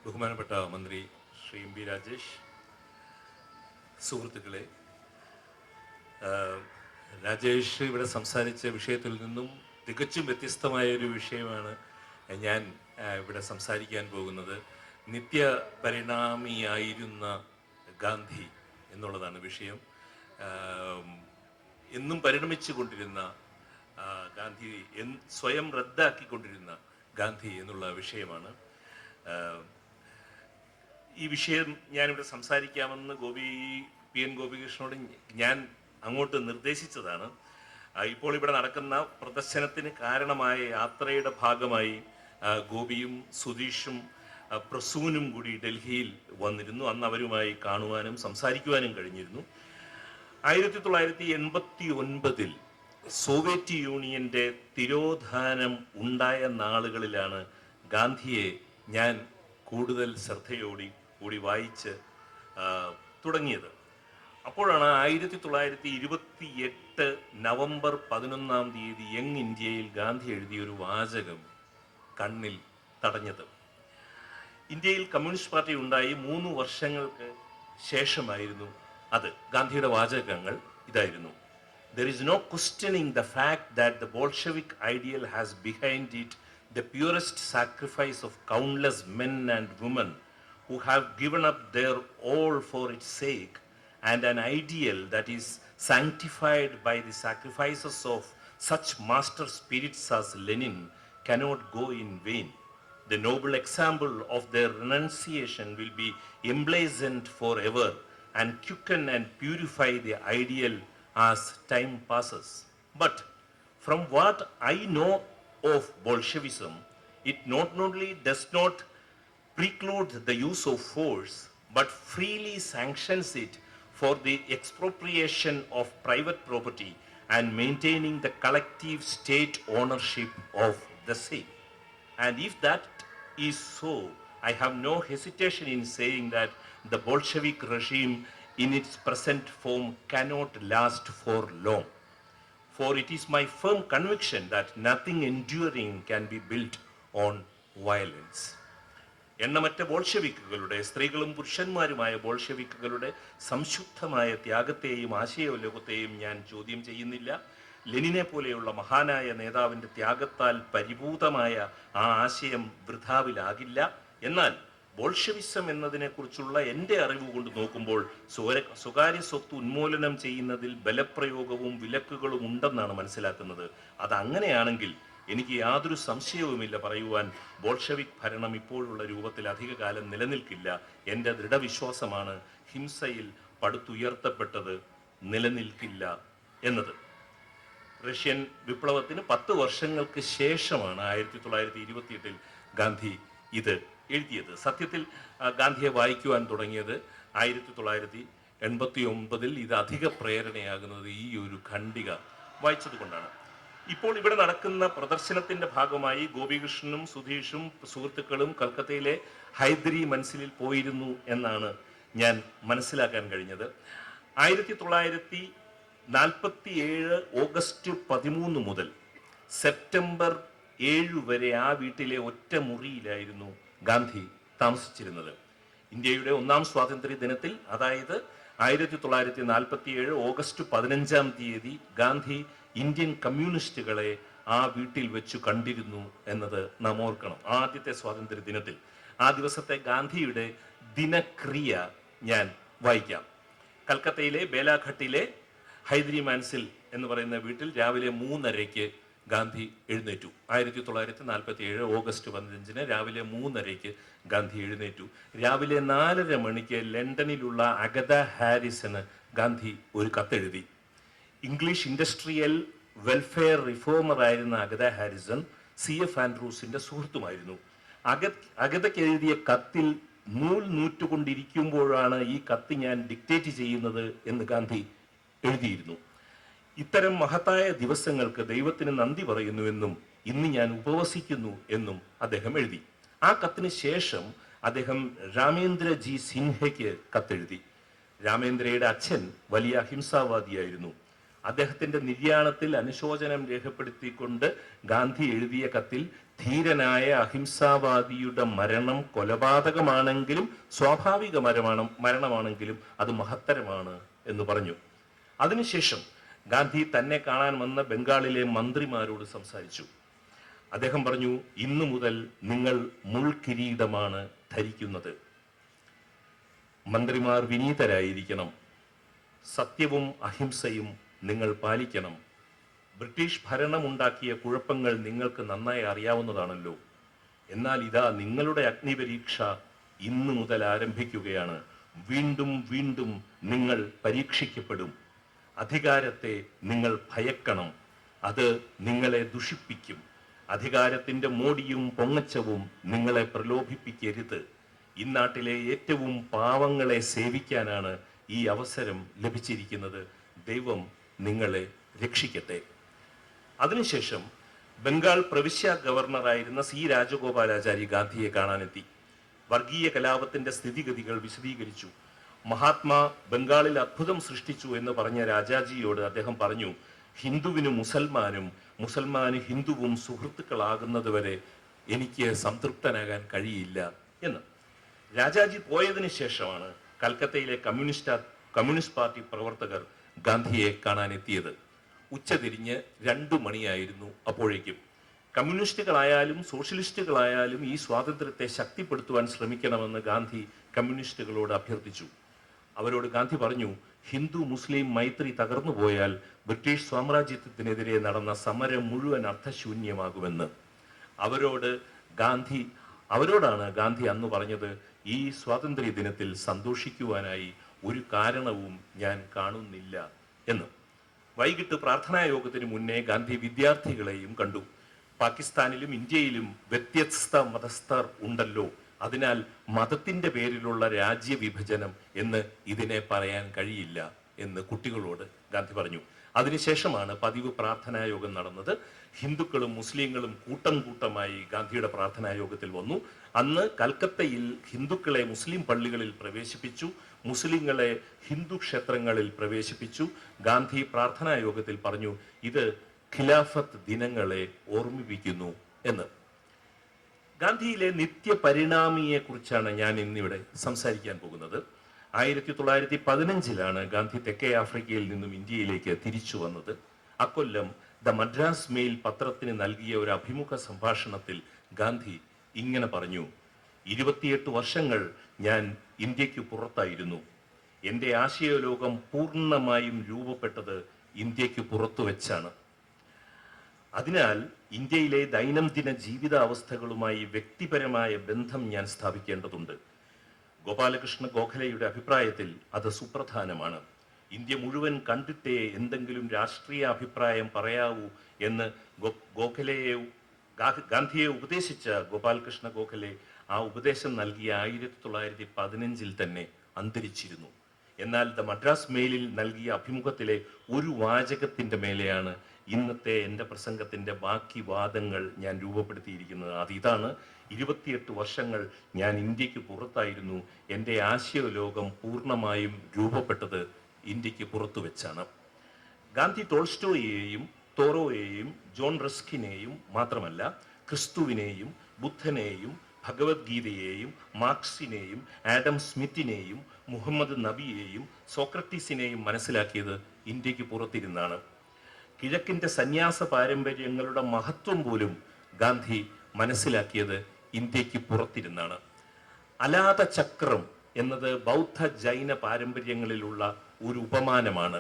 ബഹുമാനപ്പെട്ട മന്ത്രി Shri M. P. Rajesh, സുഹൃത്തുക്കളെ, രാജേഷ് ഇവിടെ സംസാരിച്ച വിഷയത്തിൽ നിന്നും തികച്ചും വ്യത്യസ്തമായ ഒരു വിഷയമാണ് ഞാൻ ഇവിടെ സംസാരിക്കാൻ പോകുന്നത്. നിത്യപരിണാമിയായിരുന്ന ഗാന്ധി എന്നുള്ളതാണ് വിഷയം. എന്നും പരിണമിച്ചു കൊണ്ടിരുന്ന ഗാന്ധി, സ്വയം റദ്ദാക്കിക്കൊണ്ടിരുന്ന ഗാന്ധി എന്നുള്ള വിഷയമാണ്. ഈ വിഷയം ഞാനിവിടെ സംസാരിക്കാമെന്ന് പി എൻ ഗോപികൃഷ്ണനോട് ഞാൻ അങ്ങോട്ട് നിർദ്ദേശിച്ചതാണ്. ഇപ്പോൾ ഇവിടെ നടക്കുന്ന പ്രദർശനത്തിന് കാരണമായ യാത്രയുടെ ഭാഗമായി ഗോപിയും സുധീഷും പ്രസൂനും കൂടി ഡൽഹിയിൽ വന്നിരുന്നു. അന്ന് അവരുമായി കാണുവാനും സംസാരിക്കുവാനും കഴിഞ്ഞിരുന്നു. 1989 സോവിയറ്റ് യൂണിയന്റെ തിരോധാനം ഉണ്ടായ നാളുകളിലാണ് ഗാന്ധിയെ ഞാൻ കൂടുതൽ ശ്രദ്ധയോടുകൂടി വായിച്ച് തുടങ്ങിയത്. അപ്പോഴാണ് 1928 നവംബർ 11 യങ് ഇന്ത്യയിൽ ഗാന്ധി എഴുതിയൊരു വാചകം കണ്ണിൽ തടഞ്ഞത്. ഇന്ത്യയിൽ കമ്മ്യൂണിസ്റ്റ് പാർട്ടി ഉണ്ടായി 3 വർഷങ്ങൾക്ക് ശേഷമായിരുന്നു അത്. ഗാന്ധിയുടെ വാചകങ്ങൾ ഇതായിരുന്നു: There is no questioning the fact that the Bolshevik ideal has behind it the purest sacrifice of countless men and women who have given up their all for its sake, and an ideal that is sanctified by the sacrifices of such master spirits as Lenin cannot go in vain. The noble example of their renunciation will be emblazoned forever and quicken and purify the ideal as time passes. But from what I know of Bolshevism, it not only does not preclude the use of force, but freely sanctions it for the expropriation of private property and maintaining the collective state ownership of the same. And if that is so, I have no hesitation in saying that the Bolshevik regime in its present form cannot last for long. For it is my firm conviction that nothing enduring can be built on violence. എണ്ണമറ്റ ബോൾഷെവിക്കുകളുടെ, സ്ത്രീകളും പുരുഷന്മാരുമായ ബോൾഷെവിക്കുകളുടെ സംശുദ്ധമായ ത്യാഗത്തെയും ആശയലോകത്തെയും ഞാൻ ചോദ്യം ചെയ്യുന്നില്ല. ലെനിനെ പോലെയുള്ള മഹാനായ നേതാവിൻ്റെ ത്യാഗത്താൽ പരിഭൂതമായ ആ ആശയം വൃഥാവിലാകില്ല. എന്നാൽ ബോൾഷെവിസം എന്നതിനെക്കുറിച്ചുള്ള എൻ്റെ അറിവ് കൊണ്ട് നോക്കുമ്പോൾ സ്വകാര്യ സ്വത്ത് ഉന്മൂലനം ചെയ്യുന്നതിൽ ബലപ്രയോഗവും വിലക്കുകളും ഉണ്ടെന്നാണ് മനസ്സിലാക്കുന്നത്. അതങ്ങനെയാണെങ്കിൽ എനിക്ക് യാതൊരു സംശയവുമില്ല പറയുവാൻ, ബോൾഷെവിക് ഭരണം ഇപ്പോഴുള്ള രൂപത്തിൽ അധികകാലം നിലനിൽക്കില്ല. എൻ്റെ ദൃഢവിശ്വാസമാണ് ഹിംസയിൽ പടുത്തുയർത്തപ്പെട്ടത് നിലനിൽക്കില്ല എന്നത്. റഷ്യൻ വിപ്ലവത്തിന് 10 വർഷങ്ങൾക്ക് ശേഷമാണ് 1928 ഗാന്ധി ഇത് എഴുതിയത്. സത്യത്തിൽ ഗാന്ധിയെ വായിക്കുവാൻ തുടങ്ങിയത് 1989 ഇത് അധിക പ്രേരണയാകുന്നത് ഈ ഒരു ഖണ്ഡിക വായിച്ചത് കൊണ്ടാണ്. ഇപ്പോൾ ഇവിടെ നടക്കുന്ന പ്രദർശനത്തിന്റെ ഭാഗമായി ഗോപികൃഷ്ണനും സുധീഷും സുഹൃത്തുക്കളും കൽക്കത്തയിലെ ഹൈദരി മൻസിലിൽ പോയിരുന്നു എന്നാണ് ഞാൻ മനസ്സിലാക്കാൻ കഴിഞ്ഞത്. 1947 ഓഗസ്റ്റ് 13 മുതൽ സെപ്റ്റംബർ 7 വരെ ആ വീട്ടിലെ ഒറ്റ മുറിയിലായിരുന്നു ഗാന്ധി താമസിച്ചിരുന്നത്. ഇന്ത്യയുടെ 1ാം സ്വാതന്ത്ര്യ ദിനത്തിൽ, അതായത് 1947 ഓഗസ്റ്റ് 15 ഗാന്ധി ഇന്ത്യൻ കമ്മ്യൂണിസ്റ്റുകളെ ആ വീട്ടിൽ വെച്ച് കണ്ടിരുന്നു എന്നത് നാം ഓർക്കണം. ആദ്യത്തെ സ്വാതന്ത്ര്യ ദിനത്തിൽ ആ ദിവസത്തെ ഗാന്ധിയുടെ ദിനക്രിയ ഞാൻ വായിക്കാം. കൽക്കത്തയിലെ ബേലാഘട്ടിലെ ഹൈദരി മാൻസിൽ എന്ന് പറയുന്ന വീട്ടിൽ രാവിലെ 3:30 ഗാന്ധി എഴുന്നേറ്റു. 1947 ഓഗസ്റ്റ് 15 രാവിലെ 3:30 ഗാന്ധി എഴുന്നേറ്റു. രാവിലെ 4:30 മണിക്ക് ലണ്ടനിലുള്ള അഗത ഹാരിസന് ഗാന്ധി ഒരു കത്തെഴുതി. ഇംഗ്ലീഷ് ഇൻഡസ്ട്രിയൽ വെൽഫെയർ റിഫോമർ ആയിരുന്ന അഗത ഹാരിസൺ CF ആൻഡ്രൂസിന്റെ സുഹൃത്തുമായിരുന്നു. അഗതയ്ക്ക് എഴുതിയ കത്തിൽ നൂൽ നൂറ്റുകൊണ്ടിരിക്കുമ്പോഴാണ് ഈ കത്ത് ഞാൻ ഡിക്റ്റേറ്റ് ചെയ്യുന്നത് എന്ന് ഗാന്ധി എഴുതിയിരുന്നു. ഇത്തരം മഹത്തായ ദിവസങ്ങൾക്ക് ദൈവത്തിന് നന്ദി പറയുന്നുവെന്നും ഇന്ന് ഞാൻ ഉപവസിക്കുന്നു എന്നും അദ്ദേഹം എഴുതി. ആ കത്തിന് ശേഷം അദ്ദേഹം രാമേന്ദ്ര ജി സിൻഹയ്ക്ക് കത്തെഴുതി. രാമേന്ദ്രയുടെ അച്ഛൻ വലിയ അഹിംസാവാദിയായിരുന്നു. അദ്ദേഹത്തിന്റെ നിര്യാണത്തിൽ അനുശോചനം രേഖപ്പെടുത്തിക്കൊണ്ട് ഗാന്ധി എഴുതിയ കത്തിൽ ധീരനായ അഹിംസാവാദിയുടെ മരണം കൊലപാതകമാണെങ്കിലും സ്വാഭാവിക മരണമാണെങ്കിലും അത് മഹത്തരമാണ് എന്ന് പറഞ്ഞു. അതിനുശേഷം ഗാന്ധി തന്നെ കാണാൻ വന്ന ബംഗാളിലെ മന്ത്രിമാരോട് സംസാരിച്ചു. അദ്ദേഹം പറഞ്ഞു, ഇന്നു മുതൽ നിങ്ങൾ മുൾക്കിരീടമാണ് ധരിക്കുന്നത്. മന്ത്രിമാർ വിനീതരായിരിക്കണം. സത്യവും അഹിംസയും നിങ്ങൾ പാലിക്കണം. ബ്രിട്ടീഷ് ഭരണമുണ്ടാക്കിയ കുഴപ്പങ്ങൾ നിങ്ങൾക്ക് നന്നായി അറിയാവുന്നതാണല്ലോ. എന്നാൽ ഇതാ നിങ്ങളുടെ അഗ്നിപരീക്ഷ ഇന്നു മുതൽ ആരംഭിക്കുകയാണ്. വീണ്ടും വീണ്ടും നിങ്ങൾ പരീക്ഷിക്കപ്പെടും. അധികാരത്തെ നിങ്ങൾ ഭയക്കണം. അത് നിങ്ങളെ ദുഷിപ്പിക്കും. അധികാരത്തിന്റെ മോടിയും പൊങ്ങച്ചവും നിങ്ങളെ പ്രലോഭിപ്പിക്കരുത്. ഇന്നാട്ടിലെ ഏറ്റവും പാവങ്ങളെ സേവിക്കാനാണ് ഈ അവസരം ലഭിച്ചിരിക്കുന്നത്. ദൈവം നിങ്ങളെ രക്ഷിക്കട്ടെ. അതിനുശേഷം ബംഗാൾ പ്രവിശ്യ ഗവർണറായിരുന്ന സി രാജഗോപാലാചാരി ഗാന്ധിയെ കാണാനെത്തി. വർഗീയ കലാപത്തിന്റെ സ്ഥിതിഗതികൾ വിശദീകരിച്ചു. മഹാത്മാ ബംഗാളിൽ അത്ഭുതം സൃഷ്ടിച്ചു എന്ന് പറഞ്ഞ രാജാജിയോട് അദ്ദേഹം പറഞ്ഞു, ഹിന്ദുവിനും മുസൽമാന് ഹിന്ദുവും സുഹൃത്തുക്കളാകുന്നതുവരെ എനിക്ക് സംതൃപ്തനാകാൻ കഴിയില്ല എന്ന്. രാജാജി പോയതിനു ശേഷമാണ് കൽക്കത്തയിലെ കമ്മ്യൂണിസ്റ്റ് പാർട്ടി പ്രവർത്തകർ ഗാന്ധിയെ കാണാനെത്തിയത്. ഉച്ചതിരിഞ്ഞ് 2 മണിയായിരുന്നു അപ്പോഴേക്കും. കമ്മ്യൂണിസ്റ്റുകളായാലും സോഷ്യലിസ്റ്റുകളായാലും ഈ സ്വാതന്ത്ര്യത്തെ ശക്തിപ്പെടുത്തുവാൻ ശ്രമിക്കണമെന്ന് ഗാന്ധി കമ്മ്യൂണിസ്റ്റുകളോട് അഭ്യർത്ഥിച്ചു. അവരോട് ഗാന്ധി പറഞ്ഞു, ഹിന്ദു മുസ്ലിം മൈത്രി തകർന്നു പോയാൽ ബ്രിട്ടീഷ് സാമ്രാജ്യത്തിനെതിരെ നടന്ന സമരം മുഴുവൻ അർത്ഥശൂന്യമാകുമെന്ന്. അവരോടാണ് ഗാന്ധി അന്ന് പറഞ്ഞത്, ഈ സ്വാതന്ത്ര്യ ദിനത്തിൽ സന്തോഷിക്കുവാനായി ഒരു കാരണവും ഞാൻ കാണുന്നില്ല എന്ന്. വൈകിട്ട് പ്രാർത്ഥനാ യോഗത്തിന് മുന്നേ ഗാന്ധി വിദ്യാർത്ഥികളെയും കണ്ടു. പാകിസ്ഥാനിലും ഇന്ത്യയിലും വ്യത്യസ്ത മതസ്ഥർ ഉണ്ടല്ലോ, അതിനാൽ മതത്തിന്റെ പേരിലുള്ള രാജ്യവിഭജനം എന്ന് ഇതിനെ പറയാൻ കഴിയില്ല എന്ന് കുട്ടികളോട് ഗാന്ധി പറഞ്ഞു. അതിനുശേഷമാണ് പതിവ് പ്രാർത്ഥനാ യോഗം നടന്നത്. ഹിന്ദുക്കളും മുസ്ലിങ്ങളും കൂട്ടം കൂട്ടമായി ഗാന്ധിയുടെ പ്രാർത്ഥനാ യോഗത്തിൽ വന്നു. അന്ന് കൽക്കത്തയിൽ ഹിന്ദുക്കളെ മുസ്ലിം പള്ളികളിൽ പ്രവേശിപ്പിച്ചു, മുസ്ലിങ്ങളെ ഹിന്ദു ക്ഷേത്രങ്ങളിൽ പ്രവേശിപ്പിച്ചു. ഗാന്ധി പ്രാർത്ഥനാ യോഗത്തിൽ പറഞ്ഞു, ഇത് ഖിലാഫത്ത് ദിനങ്ങളെ ഓർമ്മിപ്പിക്കുന്നു എന്ന്. ഗാന്ധിയിലെ നിത്യപരിണാമിയെ കുറിച്ചാണ് ഞാൻ ഇന്നിവിടെ സംസാരിക്കാൻ പോകുന്നത്. 1915 ഗാന്ധി തെക്കേ ആഫ്രിക്കയിൽ നിന്നും ഇന്ത്യയിലേക്ക് തിരിച്ചു വന്നത്. അക്കൊല്ലം ദ മദ്രാസ് മെയിൽ പത്രത്തിന് നൽകിയ ഒരു അഭിമുഖ സംഭാഷണത്തിൽ ഗാന്ധി ഇങ്ങനെ പറഞ്ഞു, 28 വർഷങ്ങൾ ഞാൻ ഇന്ത്യക്ക് പുറത്തായിരുന്നു. എൻ്റെ ആശയലോകം പൂർണ്ണമായും രൂപപ്പെട്ടത് ഇന്ത്യക്ക് പുറത്തു വെച്ചാണ്. അതിനാൽ ഇന്ത്യയിലെ ദൈനംദിന ജീവിതാവസ്ഥകളുമായി വ്യക്തിപരമായ ബന്ധം ഞാൻ സ്ഥാപിക്കേണ്ടതുണ്ട്. ഗോപാലകൃഷ്ണ ഗോഖലെയുടെ അഭിപ്രായത്തിൽ അത് സുപ്രധാനമാണ്. ഇന്ത്യ മുഴുവൻ കണ്ടിട്ടേ എന്തെങ്കിലും രാഷ്ട്രീയ അഭിപ്രായം പറയാവൂ എന്ന് ഗാന്ധിയെ ഉപദേശിച്ച ഗോപാലകൃഷ്ണ ഗോഖലെ ആ ഉപദേശം നൽകിയ 1915 തന്നെ അന്തരിച്ചിരുന്നു. എന്നാൽ ദ മദ്രാസ് മെയിലിൽ നൽകിയ അഭിമുഖത്തിലെ ഒരു വാചകത്തിന്റെ മേലെയാണ് ഇന്നത്തെ എൻ്റെ പ്രസംഗത്തിന്റെ ബാക്കി വാദങ്ങൾ ഞാൻ രൂപപ്പെടുത്തിയിരിക്കുന്നത്. അതിതാണ്, 28 വർഷങ്ങൾ ഞാൻ ഇന്ത്യക്ക് പുറത്തായിരുന്നു. എൻ്റെ ആശയലോകം പൂർണ്ണമായും രൂപപ്പെട്ടത് ഇന്ത്യക്ക് പുറത്തു വെച്ചാണ്. ഗാന്ധി ടോൾസ്റ്റോയെയും തോറോയെയും ജോൺ റസ്കിനെയും മാത്രമല്ല, ക്രിസ്തുവിനെയും ബുദ്ധനെയും ഭഗവത്ഗീതയെയും മാർക്സിനെയും ആഡം സ്മിത്തിനെയും മുഹമ്മദ് നബിയെയും സോക്രട്ടീസിനെയും മനസ്സിലാക്കിയത് ഇന്ത്യക്ക് പുറത്തിരുന്നാണ്. കിഴക്കിൻ്റെ സന്യാസ പാരമ്പര്യങ്ങളുടെ മഹത്വം പോലും ഗാന്ധി മനസ്സിലാക്കിയത് ഇന്ത്യക്ക് പുറത്തിരുന്നാണ്. അലാത ചക്രം എന്നത് ബൗദ്ധ ജൈന പാരമ്പര്യങ്ങളിലുള്ള ഒരു ഉപമാനമാണ്.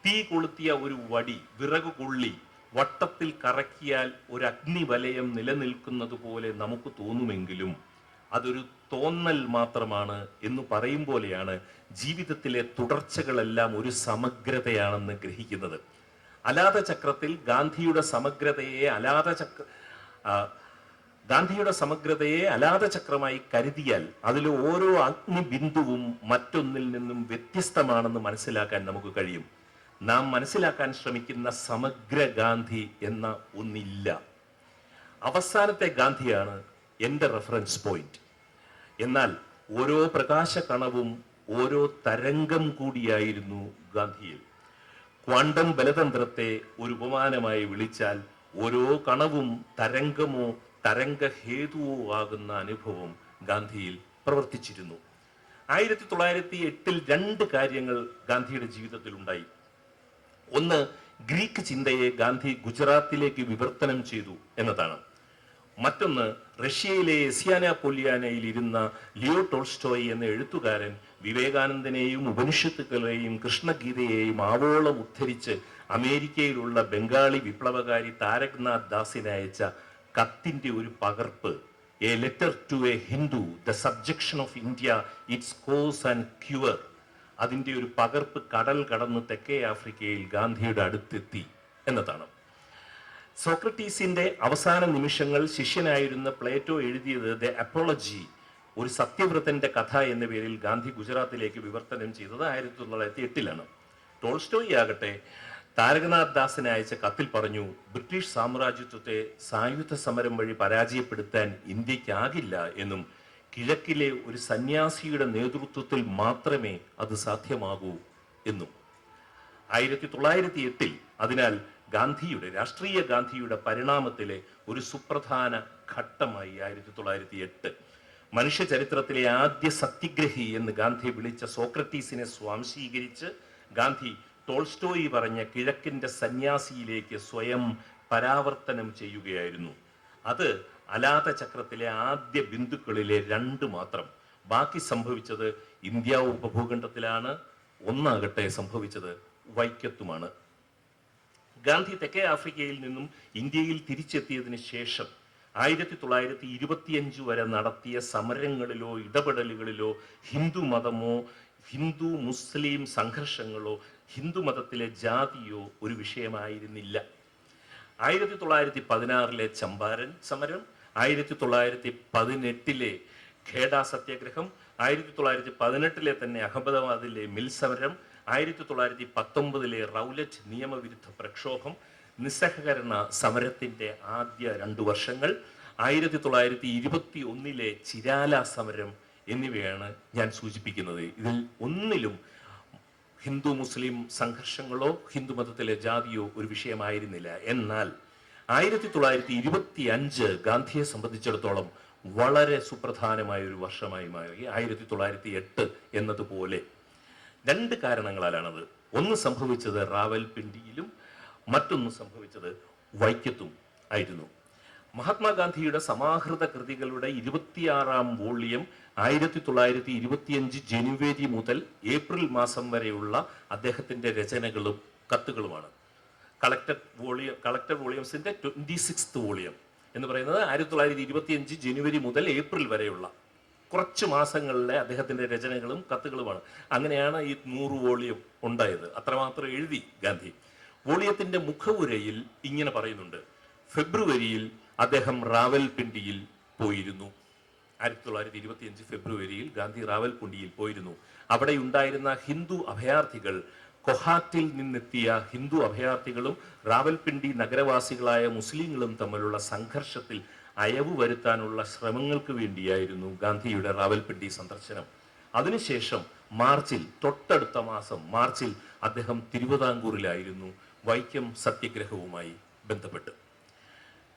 തീ കൊളുത്തിയ ഒരു വടി വിറകു കൊള്ളി വട്ടത്തിൽ കറക്കിയാൽ ഒരു അഗ്നിവലയം നിലനിൽക്കുന്നത് പോലെ നമുക്ക് തോന്നുമെങ്കിലും അതൊരു തോന്നൽ മാത്രമാണ് എന്ന് പറയും പോലെയാണ് ജീവിതത്തിലെ തുടർച്ചകളെല്ലാം ഒരു സമഗ്രതയാണെന്ന് ഗ്രഹിക്കുന്നത്. അലാത ചക്രത്തിൽ ഗാന്ധിയുടെ സമഗ്രതയെ അലാത ചക്രമായി കരുതിയാൽ അതിൽ ഓരോ അഗ്നിബിന്ദുവും മറ്റൊന്നിൽ നിന്നും വ്യത്യസ്തമാണെന്ന് മനസ്സിലാക്കാൻ നമുക്ക് കഴിയും. നാം മനസ്സിലാക്കാൻ ശ്രമിക്കുന്ന സമഗ്ര ഗാന്ധി എന്ന ഒന്നില്ല. അവസാനത്തെ ഗാന്ധിയാണ് എൻ്റെ റെഫറൻസ് പോയിന്റ്. എന്നാൽ ഓരോ പ്രകാശ കണവും ഓരോ തരംഗം കൂടിയായിരുന്നു ഗാന്ധിയിൽ. ക്വാണ്ടം ബലതന്ത്രത്തെ ഒരു ഉപമാനമായി വിളിച്ചാൽ ഓരോ കണവും തരംഗമോ തരംഗഹേതുവോ ആകുന്ന അനുഭവം ഗാന്ധിയിൽ പ്രവർത്തിച്ചിരുന്നു. 1908 രണ്ട് കാര്യങ്ങൾ ഗാന്ധിയുടെ ജീവിതത്തിൽ ഉണ്ടായി. ഒന്ന്, ഗ്രീക്ക് ചിന്തയെ ഗാന്ധി ഗുജറാത്തിലേക്ക് വിവർത്തനം ചെയ്തു എന്നതാണ്. മറ്റൊന്ന്, റഷ്യയിലെ എസിയാന പൊല്യാനയിൽ ഇരുന്ന ലിയോ ടോൾസ്റ്റോയ് എന്ന എഴുത്തുകാരൻ വിവേകാനന്ദനെയും ഉപനിഷത്തുക്കളെയും കൃഷ്ണഗീതയെയും ആവോളം ഉദ്ധരിച്ച് അമേരിക്കയിലുള്ള ബംഗാളി വിപ്ലവകാരി താരക്നാഥ് ദാസിന് അയച്ച കത്തിന്റെ ഒരു പകർപ്പ്, a letter to a Hindu, the subjection of India, its cause and cure, അതിൻ്റെ ഒരു പകർപ്പ് കടൽ കടന്ന് തെക്കേ ആഫ്രിക്കയിൽ ഗാന്ധിയുടെ അടുത്തെത്തി എന്നതാണ്. സോക്രട്ടീസിന്റെ അവസാന നിമിഷങ്ങൾ ശിഷ്യനായിരുന്ന പ്ലേറ്റോ എഴുതിയത് ദ അപ്പോളജി, ഒരു സത്യവ്രതന്റെ കഥ എന്ന പേരിൽ ഗാന്ധി ഗുജറാത്തിലേക്ക് വിവർത്തനം ചെയ്തത് 1908-ലാണ്. ടോൾസ്റ്റോയി ആകട്ടെ താരകനാഥ് ദാസിന് അയച്ച കത്തിൽ പറഞ്ഞു, ബ്രിട്ടീഷ് സാമ്രാജ്യത്വത്തെ സായുധ സമരം വഴി പരാജയപ്പെടുത്താൻ ഇന്ത്യക്കാകില്ല എന്നും കിഴക്കിലെ ഒരു സന്യാസിയുടെ നേതൃത്വത്തിൽ മാത്രമേ അത് സാധ്യമാകൂ എന്നും. 1908 അതിനാൽ രാഷ്ട്രീയ ഗാന്ധിയുടെ പരിണാമത്തിലെ ഒരു സുപ്രധാന ഘട്ടമായി 1908 മനുഷ്യ ചരിത്രത്തിലെ ആദ്യ സത്യഗ്രഹി എന്ന് ഗാന്ധി വിളിച്ച സോക്രട്ടീസിനെ സ്വാംശീകരിച്ച് ഗാന്ധി ടോൾസ്റ്റോയി പറഞ്ഞ കിഴക്കിന്റെ സന്യാസിയിലേക്ക് സ്വയം പരാവർത്തനം ചെയ്യുകയായിരുന്നു. അത് അലാത ചക്രത്തിലെ ആദ്യ ബിന്ദുക്കളിലെ 2 മാത്രം. ബാക്കി സംഭവിച്ചത് ഇന്ത്യ ഉപഭൂഖണ്ഡത്തിലാണ്. ഒന്നാകട്ടെ സംഭവിച്ചത് വൈക്കത്തുമാണ്. ഗാന്ധി തെക്കേ ആഫ്രിക്കയിൽ നിന്നും ഇന്ത്യയിൽ തിരിച്ചെത്തിയതിന് ശേഷം 1925 വരെ നടത്തിയ സമരങ്ങളിലോ ഇടപെടലുകളിലോ ഹിന്ദു മതമോ ഹിന്ദു മുസ്ലിം സംഘർഷങ്ങളോ ഹിന്ദു മതത്തിലെ ജാതിയോ ഒരു വിഷയമായിരുന്നില്ല. 1916 ചമ്പാരൻ സമരം, 1918 ഖേഡ സത്യാഗ്രഹം, 1918 തന്നെ അഹമ്മദാബാദിലെ മിൽ സമരം, 1919 റൗലറ്റ് നിയമവിരുദ്ധ പ്രക്ഷോഭം, നിസ്സഹകരണ സമരത്തിന്റെ ആദ്യ 2 വർഷങ്ങൾ, 1921 ചിരാല സമരം എന്നിവയാണ് ഞാൻ സൂചിപ്പിക്കുന്നത്. ഇതിൽ ഒന്നിലും ഹിന്ദു മുസ്ലിം സംഘർഷങ്ങളോ ഹിന്ദു മതത്തിലെ ജാതിയോ ഒരു വിഷയമായിരുന്നില്ല. എന്നാൽ 1925 ഗാന്ധിയെ സംബന്ധിച്ചിടത്തോളം വളരെ സുപ്രധാനമായ ഒരു വർഷമായി മാറി. 1908 എന്നതുപോലെ 2 കാരണങ്ങളാലാണത്. ഒന്ന് സംഭവിച്ചത് റാവൽപിണ്ടിയിലും മറ്റൊന്ന് സംഭവിച്ചത് വൈക്കത്തും ആയിരുന്നു. മഹാത്മാഗാന്ധിയുടെ സമാഹൃത കൃതികളുടെ 26ാം വോള്യം 1925 ജനുവരി മുതൽ ഏപ്രിൽ മാസം വരെയുള്ള അദ്ദേഹത്തിന്റെ രചനകളും കത്തുകളുമാണ്. കളക്ടർ വോളിയംസിന്റെ 26th വോളിയം എന്ന് പറയുന്നത് 1925 ജനുവരി മുതൽ ഏപ്രിൽ വരെയുള്ള കുറച്ച് മാസങ്ങളിലെ അദ്ദേഹത്തിന്റെ രചനകളും കത്തുകളുമാണ്. അങ്ങനെയാണ് ഈ 100 വോളിയം ഉണ്ടായത്. അത്രമാത്രം എഴുതി ഗാന്ധി. വോളിയത്തിന്റെ മുഖവുരയിൽ ഇങ്ങനെ പറയുന്നുണ്ട്, ഫെബ്രുവരിയിൽ അദ്ദേഹം റാവൽപിണ്ടിയിൽ പോയിരുന്നു. 1925 ഫെബ്രുവരിയിൽ ഗാന്ധി റാവൽപിണ്ടിയിൽ പോയിരുന്നു. അവിടെ ഉണ്ടായിരുന്ന ഹിന്ദു അഭയാർത്ഥികൾ, കൊഹാത്തിൽ നിന്നെത്തിയ ഹിന്ദു അഭയാർത്ഥികളും റാവൽപിണ്ടി നഗരവാസികളായ മുസ്ലിങ്ങളും തമ്മിലുള്ള സംഘർഷത്തിൽ അയവ് വരുത്താനുള്ള ശ്രമങ്ങൾക്ക് വേണ്ടിയായിരുന്നു ഗാന്ധിയുടെ റാവൽപിണ്ടി സന്ദർശനം. അതിനുശേഷം തൊട്ടടുത്ത മാസം മാർച്ചിൽ അദ്ദേഹം തിരുവിതാംകൂറിലായിരുന്നു വൈക്കം സത്യഗ്രഹവുമായി ബന്ധപ്പെട്ട്.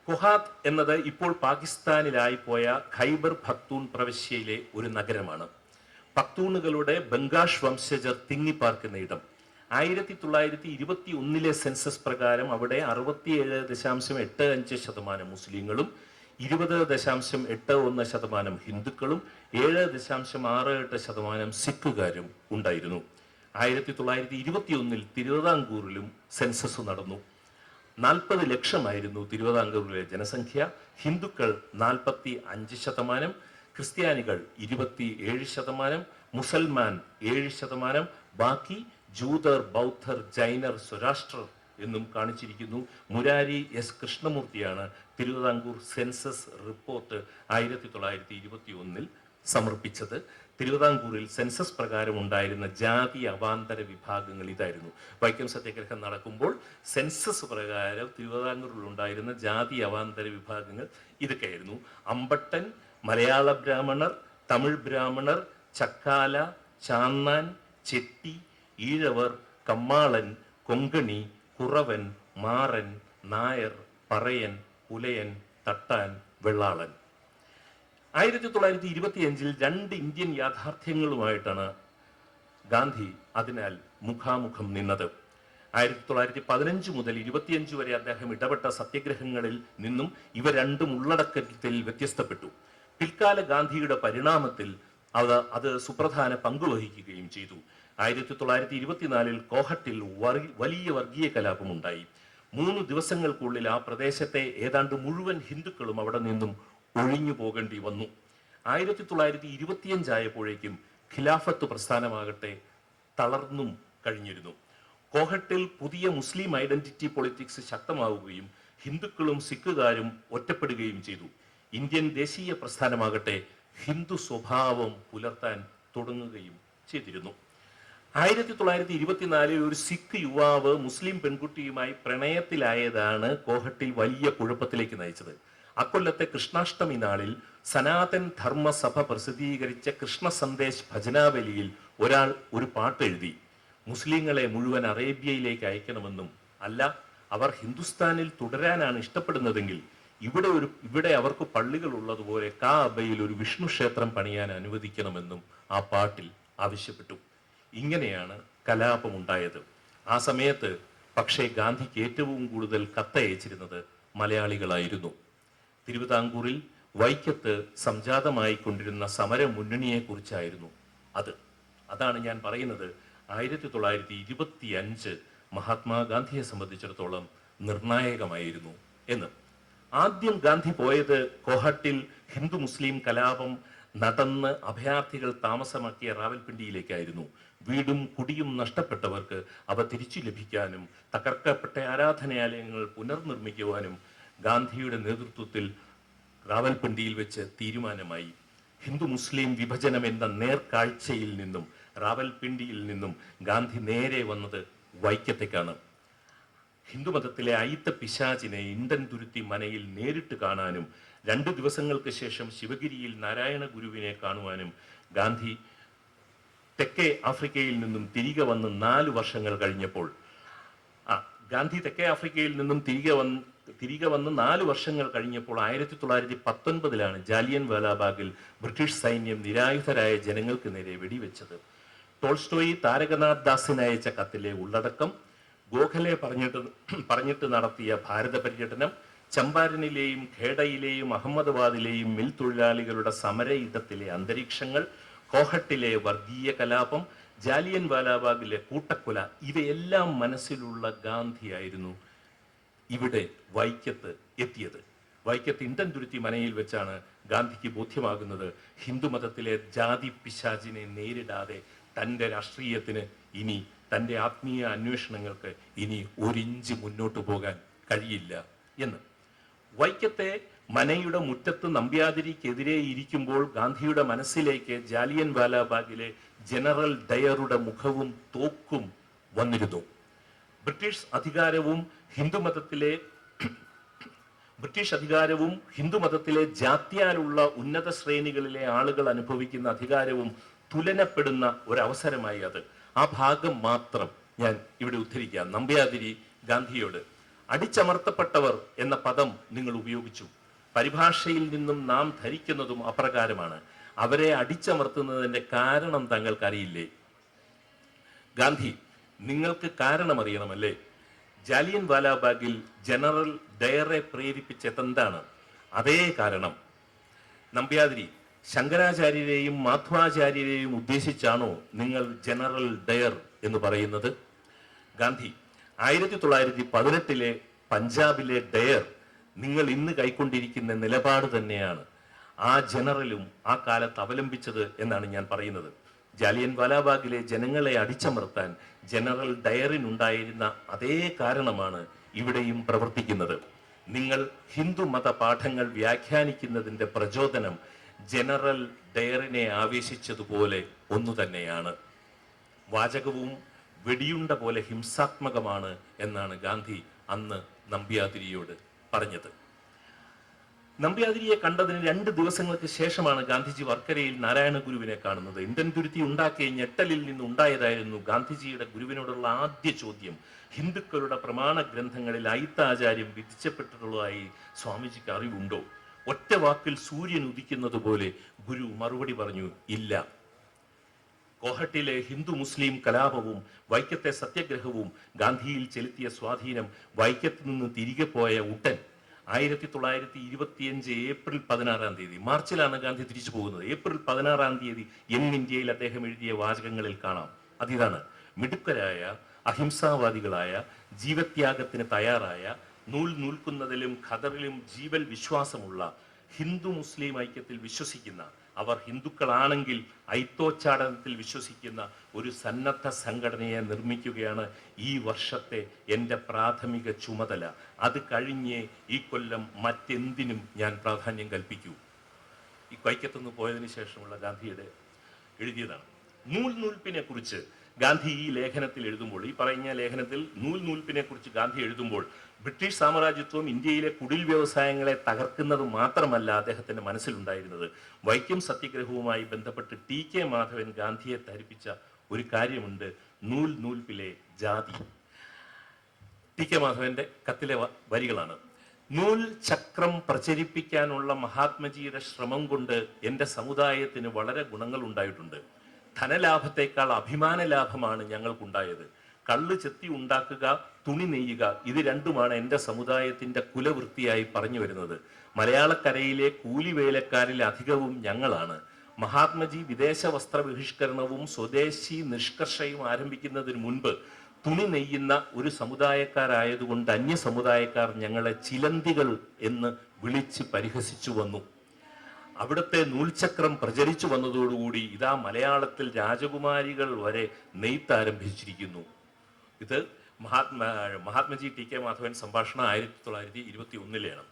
കൊഹാത്ത് എന്നത് ഇപ്പോൾ പാകിസ്ഥാനിലായി പോയ ഖൈബർ പഖ്തൂൺ പ്രവിശ്യയിലെ ഒരു നഗരമാണ്. പഖ്തൂണുകളുടെ ബംഗാഷ് വംശജർ തിങ്ങിപ്പാർക്കുന്ന ഇടം. 1921 സെൻസസ് പ്രകാരം അവിടെ 67.85% മുസ്ലിങ്ങളും 20.81% ഹിന്ദുക്കളും 7.68% സിഖുകാരും ഉണ്ടായിരുന്നു. 1921 തിരുവിതാംകൂറിലും സെൻസസ് നടന്നു. 40 ലക്ഷമായിരുന്നു തിരുവിതാംകൂറിലെ ജനസംഖ്യ. ഹിന്ദുക്കൾ 45%, ക്രിസ്ത്യാനികൾ 27%, മുസൽമാൻ 7%, ബാക്കി ജൂതർ, ബൗദ്ധർ, ജൈനർ, സ്വരാഷ്ട്രർ എന്നും കാണിച്ചിരിക്കുന്നു. മുരാരി എസ് കൃഷ്ണമൂർത്തിയാണ് തിരുവിതാംകൂർ സെൻസസ് റിപ്പോർട്ട് 1921 സമർപ്പിച്ചത്. തിരുവിതാംകൂറിൽ സെൻസസ് പ്രകാരം ഉണ്ടായിരുന്ന ജാതി അവാന്തര വിഭാഗങ്ങൾ ഇതായിരുന്നു. വൈക്കം സത്യാഗ്രഹം നടക്കുമ്പോൾ സെൻസസ് പ്രകാരം തിരുവിതാംകൂറിൽ ഉണ്ടായിരുന്ന ജാതി അവാന്തര വിഭാഗങ്ങൾ ഇതൊക്കെയായിരുന്നു. അമ്പട്ടൻ, മലയാള ബ്രാഹ്മണർ, തമിഴ് ബ്രാഹ്മണർ, ചക്കാല, ചാന്നാൻ, ചെട്ടി, ഈഴവർ, കമ്മാളൻ, കൊങ്കണി, കുറവൻ, മാറൻ, നായർ, പറയൻ, പുലയൻ, തട്ടാൻ, വെള്ളാളൻ. 1925 രണ്ട് ഇന്ത്യൻ യാഥാർത്ഥ്യങ്ങളുമായിട്ടാണ് ഗാന്ധി അതിനാൽ മുഖാമുഖം നിന്നത്. 1915 മുതൽ 25 വരെ അദ്ദേഹം ഇടപെട്ട സത്യഗ്രഹങ്ങളിൽ നിന്നും ഇവ രണ്ടും ഉള്ളടക്കത്തിൽ വ്യത്യസ്തപ്പെട്ടു. പിൽക്കാല ഗാന്ധിയുടെ പരിണാമത്തിൽ അത് സുപ്രധാന പങ്കുവഹിക്കുകയും ചെയ്തു. 1924 കോഹട്ടിൽ വലിയ വർഗീയ കലാപമുണ്ടായി. 3 ദിവസങ്ങൾക്കുള്ളിൽ ആ പ്രദേശത്തെ ഏതാണ്ട് മുഴുവൻ ഹിന്ദുക്കളും അവിടെ നിന്നും ഒഴിഞ്ഞു പോകേണ്ടി വന്നു. 1925 ആയപ്പോഴേക്കും ഖിലാഫത്ത് പ്രസ്ഥാനമാകട്ടെ തളർന്നും കഴിഞ്ഞിരുന്നു. കോഹട്ടിൽ പുതിയ മുസ്ലിം ഐഡന്റിറ്റി പൊളിറ്റിക്സ് ശക്തമാവുകയും ഹിന്ദുക്കളും സിഖുകാരും ഒറ്റപ്പെടുകയും ചെയ്തു. ഇന്ത്യൻ ദേശീയ പ്രസ്ഥാനമാകട്ടെ ഹിന്ദു സ്വഭാവം പുലർത്താൻ തുടങ്ങുകയും ചെയ്തിരുന്നു. 1924 ഒരു സിഖ് യുവാവ് മുസ്ലിം പെൺകുട്ടിയുമായി പ്രണയത്തിലായതാണ് കോഹട്ടിൽ വലിയ കുഴപ്പത്തിലേക്ക് നയിച്ചത്. അക്കൊല്ലത്തെ കൃഷ്ണാഷ്ടമി നാളിൽ സനാതൻ ധർമ്മസഭ പ്രസിദ്ധീകരിച്ച കൃഷ്ണ സന്ദേശ് ഭജനാവലിയിൽ ഒരാൾ ഒരു പാട്ട് എഴുതി. മുസ്ലിങ്ങളെ മുഴുവൻ അറേബ്യയിലേക്ക് അയക്കണമെന്നും, അല്ല അവർ ഹിന്ദുസ്ഥാനിൽ തുടരാനാണ് ഇഷ്ടപ്പെടുന്നതെങ്കിൽ ഇവിടെ അവർക്ക് പള്ളികൾ ഉള്ളതുപോലെ കാബയിൽ ഒരു വിഷ്ണു ക്ഷേത്രം പണിയാൻ അനുവദിക്കണമെന്നും ആ പാട്ടിൽ ആവശ്യപ്പെട്ടു. ഇങ്ങനെയാണ് കലാപമുണ്ടായത്. ആ സമയത്ത് പക്ഷേ ഗാന്ധിക്ക് ഏറ്റവും കൂടുതൽ കത്തയച്ചിരുന്നത് മലയാളികളായിരുന്നു. തിരുവിതാംകൂറിൽ വൈക്കത്ത് സംജാതമായിക്കൊണ്ടിരുന്ന സമര മുന്നണിയെക്കുറിച്ചായിരുന്നു അതാണ് ഞാൻ പറയുന്നത്. 1925 മഹാത്മാഗാന്ധിയെ സംബന്ധിച്ചിടത്തോളം നിർണായകമായിരുന്നു എന്ന്. ആദ്യം ഗാന്ധി പോയത് കോഹട്ടിൽ ഹിന്ദു മുസ്ലിം കലാപം നടന്ന് അഭയാർത്ഥികൾ താമസമാക്കിയ റാവൽപിണ്ടിയിലേക്കായിരുന്നു. വീടും കുടിയും നഷ്ടപ്പെട്ടവർക്ക് അവ തിരിച്ചു ലഭിക്കാനും തകർക്കപ്പെട്ട ആരാധനാലയങ്ങൾ പുനർനിർമ്മിക്കുവാനും ഗാന്ധിയുടെ നേതൃത്വത്തിൽ റാവൽപിണ്ടിയിൽ വെച്ച് തീരുമാനമായി. ഹിന്ദു മുസ്ലിം വിഭജനം എന്ന നേർക്കാഴ്ചയിൽ നിന്നും റാവൽപിണ്ടിയിൽ നിന്നും ഗാന്ധി നേരെ വന്നത് വൈക്കത്തേക്കാണ്. ഹിന്ദുമതത്തിലെ അയിത്ത പിശാചിനെ ഇണ്ടൻ തുരുത്തി മനയിൽ നേരിട്ട് കാണാനും 2 ദിവസങ്ങൾക്ക് ശേഷം ശിവഗിരിയിൽ നാരായണ ഗുരുവിനെ കാണുവാനും ഗാന്ധി തെക്കേ ആഫ്രിക്കയിൽ നിന്നും തിരികെ വന്ന് 4 വർഷങ്ങൾ കഴിഞ്ഞപ്പോൾ ഗാന്ധി തെക്കേ ആഫ്രിക്കയിൽ നിന്നും തിരികെ വന്ന് 4 വർഷങ്ങൾ കഴിഞ്ഞപ്പോൾ 1919 ജാലിയൻ വാലാബാഗിൽ ബ്രിട്ടീഷ് സൈന്യം നിരായുധരായ ജനങ്ങൾക്ക് നേരെ വെടിവെച്ചത്. ടോൾസ്റ്റോയി താരകനാഥ് ദാസിന് അയച്ച കത്തിലെ ഉള്ളടക്കം, ഗോഖലെ പറഞ്ഞിട്ട് നടത്തിയ ഭാരത പര്യടനം, ചമ്പാരനിലെയും ഖേഡയിലെയും അഹമ്മദാബാദിലെയും മിൽ തൊഴിലാളികളുടെ സമര യുദ്ധത്തിലെ അന്തരീക്ഷങ്ങൾ, കോഹട്ടിലെ വർഗീയ കലാപം, ജാലിയൻ വാലാബാഗിലെ കൂട്ടക്കൊല, ഇവയെല്ലാം മനസ്സിലുള്ള ഗാന്ധിയായിരുന്നു ഇവിടെ വൈക്കത്ത് എത്തിയത്. വൈക്കത്ത് ഇണ്ടൻ തുരുത്തി മനയിൽ വെച്ചാണ് ഗാന്ധിക്ക് ബോധ്യമാകുന്നത് ഹിന്ദുമതത്തിലെ ജാതി പിശാചിനെ നേരിടാതെ തൻ്റെ രാഷ്ട്രീയത്തിന് ഇനി, തൻ്റെ ആത്മീയ അന്വേഷണങ്ങൾക്ക് ഇനി 1 ഇഞ്ച് മുന്നോട്ട് പോകാൻ കഴിയില്ല എന്ന്. വൈക്കത്തെ മനയുടെ മുറ്റത്ത് നമ്പ്യാതിരിക്കെതിരെ ഇരിക്കുമ്പോൾ ഗാന്ധിയുടെ മനസ്സിലേക്ക് ജാലിയൻ വാലാബാഗിലെ ജനറൽ ഡയറുടെ മുഖവും തോക്കും വന്നിരുന്നു. ബ്രിട്ടീഷ് അധികാരവും ഹിന്ദുമതത്തിലെ ജാത്യാലുള്ള ഉന്നത ശ്രേണികളിലെ ആളുകൾ അനുഭവിക്കുന്ന അധികാരവും തുലനപ്പെടുന്ന ഒരവസരമായി അത്. ആ ഭാഗം മാത്രം ഞാൻ ഇവിടെ ഉദ്ധരിക്കാം. നമ്പ്യാതിരി ഗാന്ധിയോട്, അടിച്ചമർത്തപ്പെട്ടവർ എന്ന പദം നിങ്ങൾ ഉപയോഗിച്ചു. പരിഭാഷയിൽ നിന്നും നാം ധരിക്കുന്നതും അപ്രകാരമാണ്. അവരെ അടിച്ചമർത്തുന്നതിന്റെ കാരണം താങ്കൾക്കറിയില്ലേ? ഗാന്ധി, നിങ്ങൾക്ക് കാരണം അറിയണമല്ലേ? ജാലിയൻ വാലാബാഗിൽ ജനറൽ ഡയറെ പ്രേരിപ്പിച്ചതെന്താണ്? അതേ കാരണം. നമ്പ്യാതിരി, ശങ്കരാചാര്യരെയും മാധ്വാചാര്യരെയും ഉദ്ദേശിച്ചാണോ നിങ്ങൾ ജനറൽ ഡയർ എന്ന് പറയുന്നത്? ഗാന്ധി, 1918 പഞ്ചാബിലെ ഡയർ നിങ്ങൾ ഇന്ന് കൈക്കൊണ്ടിരിക്കുന്ന നിലപാട് തന്നെയാണ് ആ ജനറലും ആ കാലത്ത് അവലംബിച്ചത് എന്നാണ് ഞാൻ പറയുന്നത്. ജാലിയൻ വാലാബാഗിലെ ജനങ്ങളെ അടിച്ചമർത്താൻ ജനറൽ ഡയറിനുണ്ടായിരുന്ന അതേ കാരണമാണ് ഇവിടെയും പ്രവർത്തിക്കുന്നത്. നിങ്ങൾ ഹിന്ദു മത പാഠങ്ങൾ വ്യാഖ്യാനിക്കുന്നതിൻ്റെ പ്രചോദനം ജനറൽ ഡയറിനെ ആവേശിച്ചതുപോലെ ഒന്നു തന്നെയാണ്. വാചകവും വെടിയുണ്ട പോലെ ഹിംസാത്മകമാണ് എന്നാണ് ഗാന്ധി അന്ന് നമ്പ്യാതിരിയോട് പറഞ്ഞത്. നമ്പ്യാതിരിയെ കണ്ടതിന് 2 ദിവസങ്ങൾക്ക് ശേഷമാണ് ഗാന്ധിജി വർക്കരയിൽ നാരായണ ഗുരുവിനെ കാണുന്നത്. ഇന്ത്യൻ തുരുത്തി ഉണ്ടാക്കിയ ഞെട്ടലിൽ നിന്നുണ്ടായതായിരുന്നു ഗാന്ധിജിയുടെ ഗുരുവിനോടുള്ള ആദ്യ ചോദ്യം. ഹിന്ദുക്കളുടെ പ്രമാണ ഗ്രന്ഥങ്ങളിൽ അയിത്താചാര്യം വിധിച്ചപ്പെട്ടിട്ടുള്ളതായി സ്വാമിജിക്ക് അറിവുണ്ടോ? ഒറ്റ വാക്കിൽ സൂര്യൻ ഉദിക്കുന്നത് പോലെ ഗുരു മറുപടി പറഞ്ഞു, ഇല്ല. കോഹട്ടിലെ ഹിന്ദു മുസ്ലിം കലാപവും വൈക്കത്തെ സത്യാഗ്രഹവും ഗാന്ധിയിൽ ചെലുത്തിയ സ്വാധീനം വൈക്കത്ത് നിന്ന് തിരികെ പോയ ഉടൻ 1925 ഏപ്രിൽ 16-ാം തീയതി, മാർച്ചിലാണ് ഗാന്ധി തിരിച്ചു പോകുന്നത്. ഏപ്രിൽ 16-ാം തീയതി യങ് ഇന്ത്യയിൽ അദ്ദേഹം എഴുതിയ വാചകങ്ങളിൽ കാണാം. അതിതാണ്: മിടുക്കരായ, അഹിംസാവാദികളായ, ജീവത്യാഗത്തിന് തയ്യാറായ, നൂൽ നൂൽക്കുന്നതിലും ഖദറിലും ജീവൽ വിശ്വാസമുള്ള, ഹിന്ദു മുസ്ലിം ഐക്യത്തിൽ വിശ്വസിക്കുന്ന, അവർ ഹിന്ദുക്കളാണെങ്കിൽ ഐത്തോച്ചാടനത്തിൽ വിശ്വസിക്കുന്ന ഒരു സന്നദ്ധ സംഘടനയെ നിർമ്മിക്കുകയാണ് ഈ വർഷത്തെ എൻ്റെ പ്രാഥമിക ചുമതല. അത് കഴിഞ്ഞേ ഈ കൊല്ലം മറ്റെന്തിനും ഞാൻ പ്രാധാന്യം കൽപ്പിക്കൂ. ഈ വൈക്കത്തുനിന്ന് പോയതിനു ശേഷമുള്ള ഗാന്ധിയുടെ എഴുതിയതാണ്. നൂൽപ്പിനെ കുറിച്ച് ഗാന്ധി ഈ ലേഖനത്തിൽ എഴുതുമ്പോൾ, ഈ പറഞ്ഞ ലേഖനത്തിൽ നൂൽപ്പിനെ കുറിച്ച് ഗാന്ധി എഴുതുമ്പോൾ, ബ്രിട്ടീഷ് സാമ്രാജ്യത്വം ഇന്ത്യയിലെ കുടിൽ വ്യവസായങ്ങളെ തകർക്കുന്നത് മാത്രമല്ല അദ്ദേഹത്തിന്റെ മനസ്സിലുണ്ടായിരുന്നത്. വൈക്കം സത്യാഗ്രഹവുമായി ബന്ധപ്പെട്ട് ടി.കെ. മാധവൻ ഗാന്ധിയെ ധരിപ്പിച്ച ഒരു കാര്യമുണ്ട്: നൂൽപ്പിലെ ജാതി. ടി.കെ. മാധവന്റെ കത്തിലെ വരികളാണ്: നൂൽ ചക്രം പ്രചരിപ്പിക്കാനുള്ള മഹാത്മജിയുടെ ശ്രമം കൊണ്ട് എൻ്റെ സമുദായത്തിന് വളരെ ഗുണങ്ങൾ ഉണ്ടായിട്ടുണ്ട്. ധനലാഭത്തേക്കാൾ അഭിമാന ലാഭമാണ് ഞങ്ങൾക്കുണ്ടായത്. കള്ള് ചെത്തി ഉണ്ടാക്കുക, തുണി നെയ്യുക, ഇത് രണ്ടുമാണ് എൻ്റെ സമുദായത്തിൻ്റെ കുലവൃത്തിയായി പറഞ്ഞു വരുന്നത്. മലയാളക്കരയിലെ കൂലിവേലക്കാരിൽ അധികവും ഞങ്ങളാണ്. മഹാത്മജി വിദേശ വസ്ത്ര ബഹിഷ്കരണവും സ്വദേശി നിഷ്കർഷയും ആരംഭിക്കുന്നതിന് മുൻപ് തുണി നെയ്യുന്ന ഒരു സമുദായക്കാരായതുകൊണ്ട് അന്യ സമുദായക്കാർ ഞങ്ങളെ ചിലന്തികൾ എന്ന് വിളിച്ച് പരിഹസിച്ചു വന്നു. അവിടുത്തെ നൂൽചക്രം പ്രചരിച്ചു വന്നതോടുകൂടി ഇതാ മലയാളത്തിൽ രാജകുമാരികൾ വരെ നെയ്ത്താരംഭിച്ചിരിക്കുന്നു. ഇത് മഹാത്മജി ടി.കെ. മാധവൻ സംഭാഷണം 1921-ലാണ്.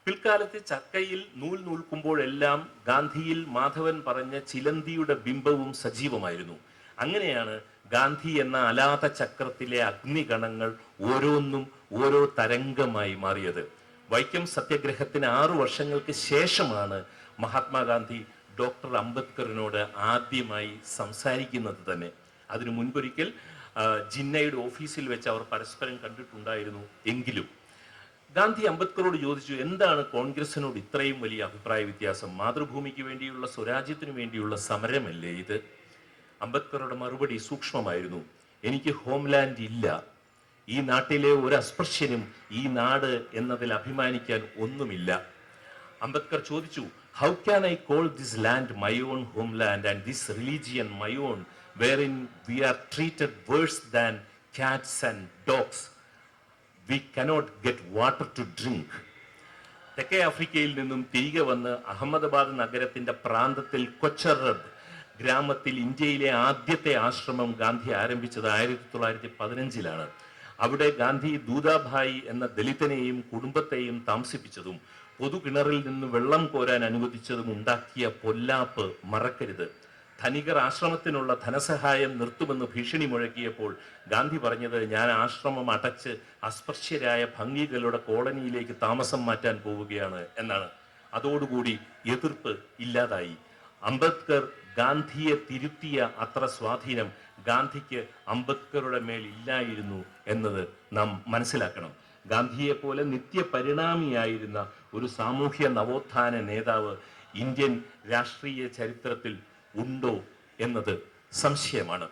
പിൽക്കാലത്ത് ചക്കയിൽ നൂൽ നൂൽക്കുമ്പോഴെല്ലാം ഗാന്ധിയിൽ മാധവൻ പറഞ്ഞ ചിലന്തിയുടെ ബിംബവും സജീവമായിരുന്നു. അങ്ങനെയാണ് ഗാന്ധി എന്ന അലാത ചക്രത്തിലെ അഗ്നിഗണങ്ങൾ ഓരോന്നും ഓരോ തരംഗമായി മാറിയത്. വൈക്കം സത്യാഗ്രഹത്തിന് 6 വർഷങ്ങൾക്ക് ശേഷമാണ് മഹാത്മാഗാന്ധി ഡോക്ടർ അംബേദ്കറിനോട് ആദ്യമായി സംസാരിക്കുന്നത് തന്നെ. അതിനു മുൻപൊരിക്കൽ ജിന്നയുടെ ഓഫീസിൽ വെച്ച് അവർ പരസ്പരം കണ്ടിട്ടുണ്ടായിരുന്നു. എങ്കിലും ഗാന്ധി അംബേദ്കറോട് ചോദിച്ചു, എന്താണ് കോൺഗ്രസിനോട് ഇത്രയും വലിയ അഭിപ്രായ വ്യത്യാസം? മാതൃഭൂമിക്ക് വേണ്ടിയുള്ള, സ്വരാജ്യത്തിന് വേണ്ടിയുള്ള സമരമല്ലേ ഇത്? അംബേദ്കറുടെ മറുപടി സൂക്ഷ്മമായിരുന്നു: എനിക്ക് ഹോംലാൻഡ് ഇല്ല. ഈ നാട്ടിലെ ഒരു അസ്പൃശ്യനും ഈ നാട് എന്നതിൽ അഭിമാനിക്കാൻ ഒന്നുമില്ല. അംബേദ്കർ ചോദിച്ചു, how can I call this land my own homeland and this religion my own, wherein we are treated worse than cats and dogs. We cannot get water to drink. തെക്കേ ആഫ്രിക്കയിൽ നിന്നും തിരികെ വന്ന് അഹമ്മദാബാദ് നഗരത്തിന്റെ പ്രാന്തത്തിൽ കൊച്ചറബ് ഗ്രാമത്തിൽ ഇന്ത്യയിലെ ആദ്യത്തെ ആശ്രമം ഗാന്ധി ആരംഭിച്ചത് 1915-ലാണ്. അവിടെ ഗാന്ധി ദൂതാഭായി എന്ന ദലിതനെയും കുടുംബത്തെയും താമസിപ്പിച്ചതും പൊതുകിണറിൽ നിന്ന് വെള്ളം കോരാൻ അനുവദിച്ചതും ഉണ്ടാക്കിയ പൊല്ലാപ്പ് മറക്കരുത്. ധനികർ ആശ്രമത്തിനുള്ള ധനസഹായം നിർത്തുമെന്ന് ഭീഷണി മുഴക്കിയപ്പോൾ ഗാന്ധി പറഞ്ഞത്, ഞാൻ ആശ്രമം അടച്ച് അസ്പൃശ്യരായ ഭംഗികളുടെ കോളനിയിലേക്ക് താമസം മാറ്റാൻ പോവുകയാണ് എന്നാണ്. അതോടുകൂടി എതിർപ്പ് ഇല്ലാതായി. അംബേദ്കർ ഗാന്ധിയെ തിരുത്തിയ അത്ര സ്വാധീനം ഗാന്ധിക്ക് അംബേദ്കറുടെ മേൽ ഇല്ലായിരുന്നു എന്നത് നാം മനസ്സിലാക്കണം. ഗാന്ധിയെ പോലെ നിത്യപരിണാമിയായിരുന്ന ഒരു സാമൂഹ്യ നവോത്ഥാന നേതാവ് ഇന്ത്യൻ രാഷ്ട്രീയ ചരിത്രത്തിൽ ഉണ്ടോ എന്നത് സംശയമാണ്.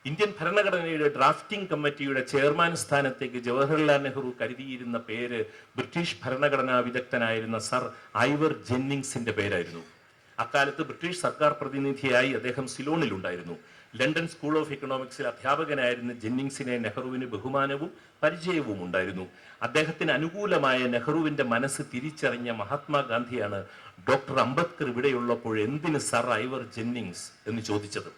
ഇന്ത്യൻ ഭരണഘടനയുടെ ഡ്രാഫ്റ്റിംഗ് കമ്മിറ്റിയുടെ ചെയർമാൻ സ്ഥാനത്തേക്ക് ജവഹർലാൽ നെഹ്റു കരുതിയിരുന്ന പേര് ബ്രിട്ടീഷ് ഭരണഘടനാ വിദഗ്ധനായിരുന്ന സർ ഐവർ ജെന്നിങ്സിന്റെ പേരായിരുന്നു. അക്കാലത്ത് ബ്രിട്ടീഷ് സർക്കാർ പ്രതിനിധിയായി അദ്ദേഹം സിലോണിലുണ്ടായിരുന്നു. ലണ്ടൻ സ്കൂൾ ഓഫ് എക്കണോമിക്സിൽ അധ്യാപകനായിരുന്ന ജെന്നിങ്സിനെ നെഹ്റുവിന് ബഹുമാനവും പരിചയവും ഉണ്ടായിരുന്നു. അദ്ദേഹത്തിന് അനുകൂലമായ നെഹ്റുവിന്റെ മനസ്സ് തിരിച്ചറിഞ്ഞ മഹാത്മാഗാന്ധിയാണ് ഡോക്ടർ അംബേദ്കർ ഇവിടെയുള്ളപ്പോൾ എന്തിന് സർ ഐവർ ജെന്നിങ്സ് എന്ന് ചോദിച്ചത്.